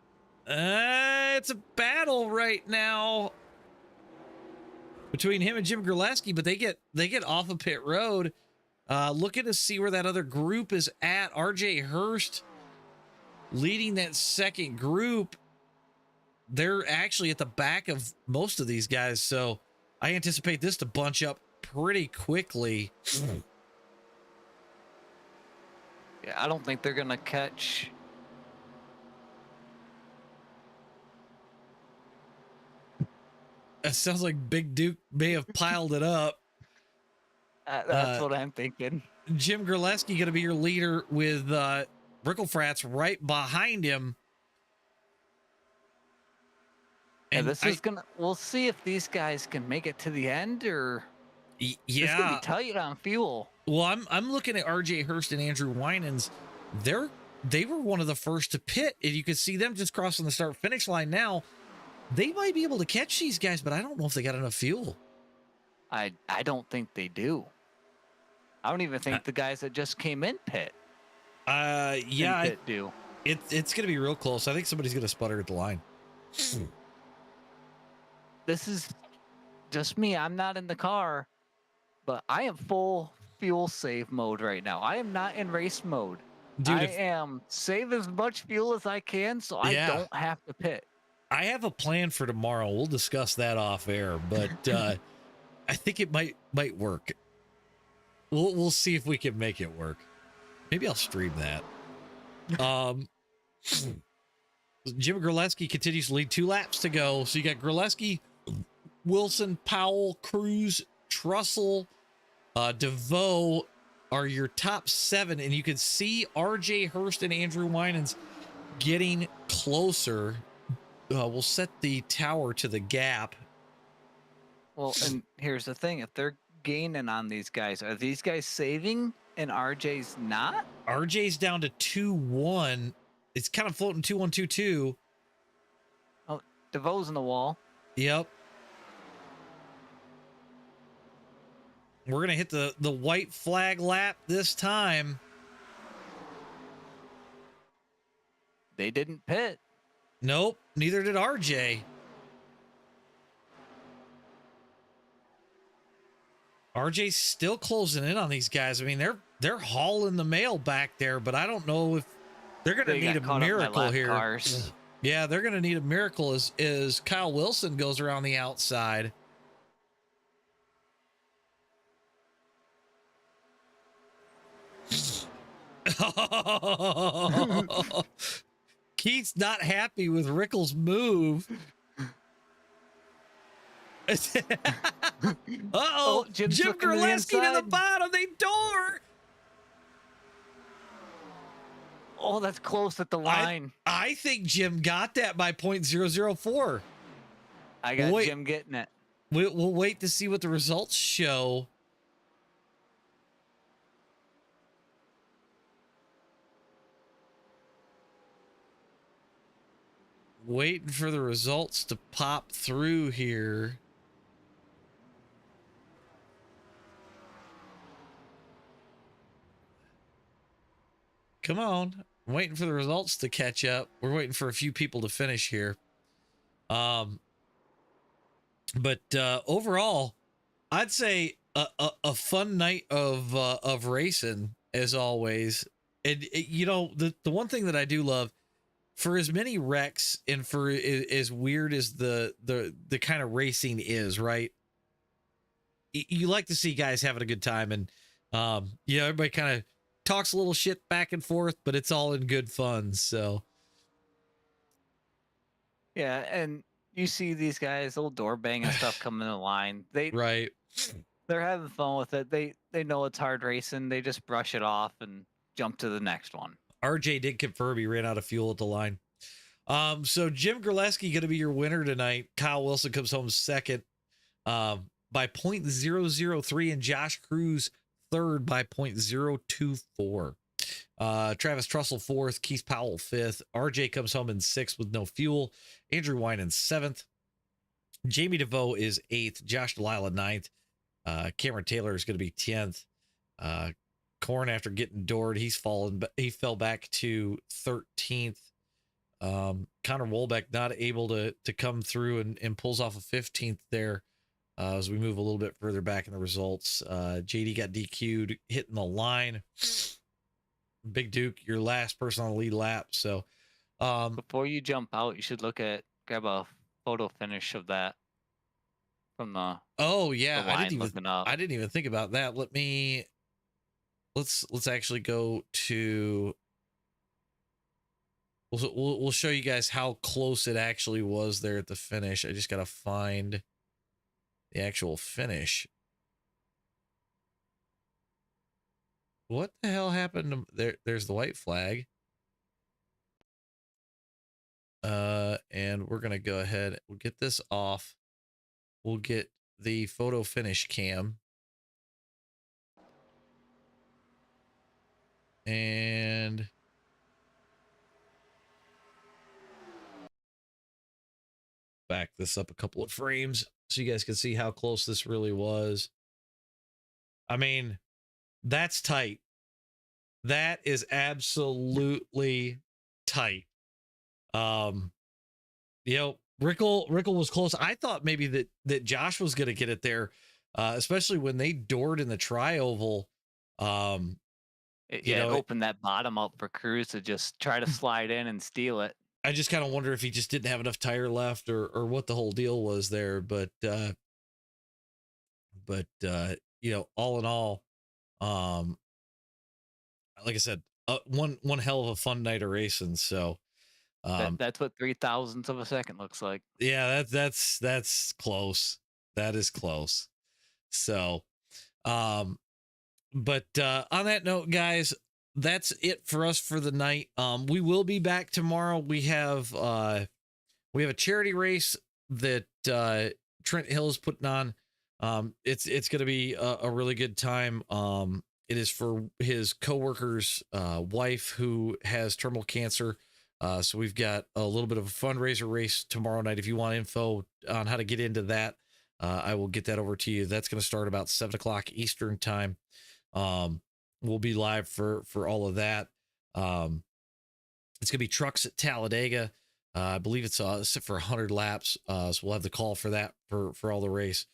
It's a battle right now between him and Jim Gurleski, but they get off of pit road. Looking to see where that other group is at. RJ Hurst leading that second group. They're actually at the back of most of these guys, so I anticipate this to bunch up pretty quickly. Yeah, I don't think they're gonna catch. That sounds like Big Duke may have piled it up. That's what I'm thinking. Jim Gurleski going to be your leader with Bricklefrats right behind him. And this is we'll see if these guys can make it to the end or yeah, it's gonna be tight on fuel. Well, I'm looking at RJ Hurst and Andrew Winans. They were one of the first to pit, and you can see them just crossing the start finish line now. They might be able to catch these guys, but I don't know if they got enough fuel. I don't think they do. I don't even think the guys that just came in pit. Yeah, do. It's going to be real close. I think somebody's going to sputter at the line. This is just me. I'm not in the car, but I am full fuel save mode right now. I am not in race mode. Dude, I am save as much fuel as I can so I don't have to pit. I have a plan for tomorrow. We'll discuss that off air, but I think it might work. We'll see if we can make it work. Maybe I'll stream that. Jim Gurleski continues to lead, 2 laps to go. So you got Gurleski, Wilson, Powell, Cruz, Trussell, DeVoe are your top 7, and you can see RJ Hurst and Andrew Winans getting closer. we'll set the tower to the gap. Well, and here's the thing: if they're gaining on these guys, are these guys saving and RJ's not? RJ's down to 2-1. It's kind of floating 2-1-2-2. Oh, DeVoe's in the wall. Yep. We're gonna hit the white flag lap this time. They didn't pit. Nope, neither did RJ. RJ's still closing in on these guys. I mean, they're hauling the mail back there, but I don't know if they're gonna need a miracle here. Cars. Yeah, they're gonna need a miracle as Kyle Wilson goes around the outside. Keith's not happy with Rickles' move. Uh-oh, Jim Graleski to the bottom. They door. Oh, that's close at the line. I think Jim got that by 0.004. I got Jim getting it. We'll wait to see what the results show. Waiting for the results to pop through here. Come on. I'm waiting for the results to catch up. We're waiting for a few people to finish here. But overall, I'd say a fun night of racing as always. And you know, the one thing that I do love, for as many wrecks and for as weird as the kind of racing is, right? You like to see guys having a good time, and you know, everybody kind of talks a little shit back and forth, but it's all in good fun. So yeah, and you see these guys, old door banging stuff coming in the line. Right. They're having fun with it. They know it's hard racing. They just brush it off and jump to the next one. RJ did confirm he ran out of fuel at the line. So Jim Graleski going to be your winner tonight. Kyle Wilson comes home second by 0.003, and Josh Cruz third by 0.024. Travis Trussell fourth, Keith Powell fifth. RJ comes home in sixth with no fuel. Andrew Wine in seventh. Jamie DeVoe is eighth. Josh Delilah ninth. Cameron Taylor is going to be 10th. Corn, after getting doored, he fell back to 13th. Connor Wolbeck not able to come through and pulls off a 15th there. As we move a little bit further back in the results, JD got DQ'd hitting the line. Big Duke, your last person on the lead lap. So before you jump out, you should grab a photo finish of that from the I didn't even think about that. Let's actually go to, we'll show you guys how close it actually was there at the finish. I just got to find the actual finish. What the hell happened to, there's the white flag. And we're going to go ahead. We'll get this off. We'll get the photo finish cam. And back this up a couple of frames so you guys can see how close this really was. I mean, that's tight. That is absolutely tight. You know, Rickle was close. I thought maybe that Josh was going to get it there, especially when they doored in the tri-oval. It opened that bottom up for Cruz to just try to slide in and steal it. I just kind of wonder if he just didn't have enough tire left or what the whole deal was there. But you know, all in all, like I said, one hell of a fun night of racing. So that's what 0.003 of a second looks like. Yeah, that's close. That is close. So, but on that note, guys, that's it for us for the night. We will be back tomorrow. We have We have a charity race that Trent Hill is putting on. It's going to be a really good time. It is for his coworker's wife who has terminal cancer. So we've got a little bit of a fundraiser race tomorrow night. If you want info on how to get into that, I will get that over to you. That's going to start about 7 o'clock Eastern time. We'll be live for all of that. It's going to be trucks at Talladega. I believe it's set for 100 laps. So we'll have the call for that for all the race.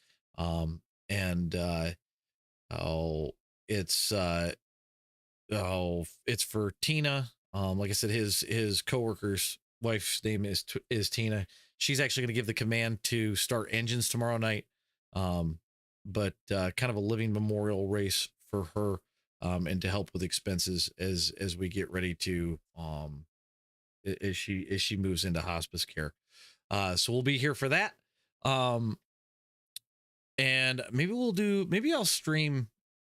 It's for Tina. Like I said, his coworker's wife's name is Tina. She's actually going to give the command to start engines tomorrow night. But kind of a living memorial race for her, and to help with expenses as we get ready to, as she moves into hospice care. So we'll be here for that. And maybe I'll stream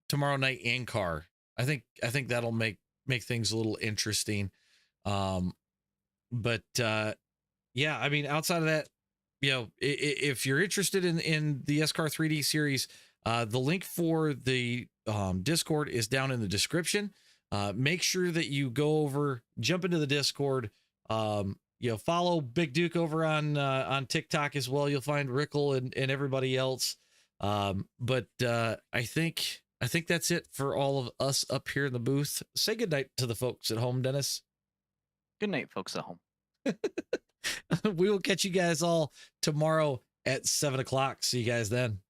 tomorrow night in car. I think that'll make things a little interesting. But yeah, I mean, outside of that, you know, if you're interested in the Yescar 3D series, the link for the Discord is down in the description. Make sure that you go over, jump into the Discord. You know, follow Big Duke over on TikTok as well. You'll find Rickle and everybody else. But I think that's it for all of us up here in the booth. Say goodnight to the folks at home, Dennis. Good night, folks at home. We will catch you guys all tomorrow at 7 o'clock. See you guys then.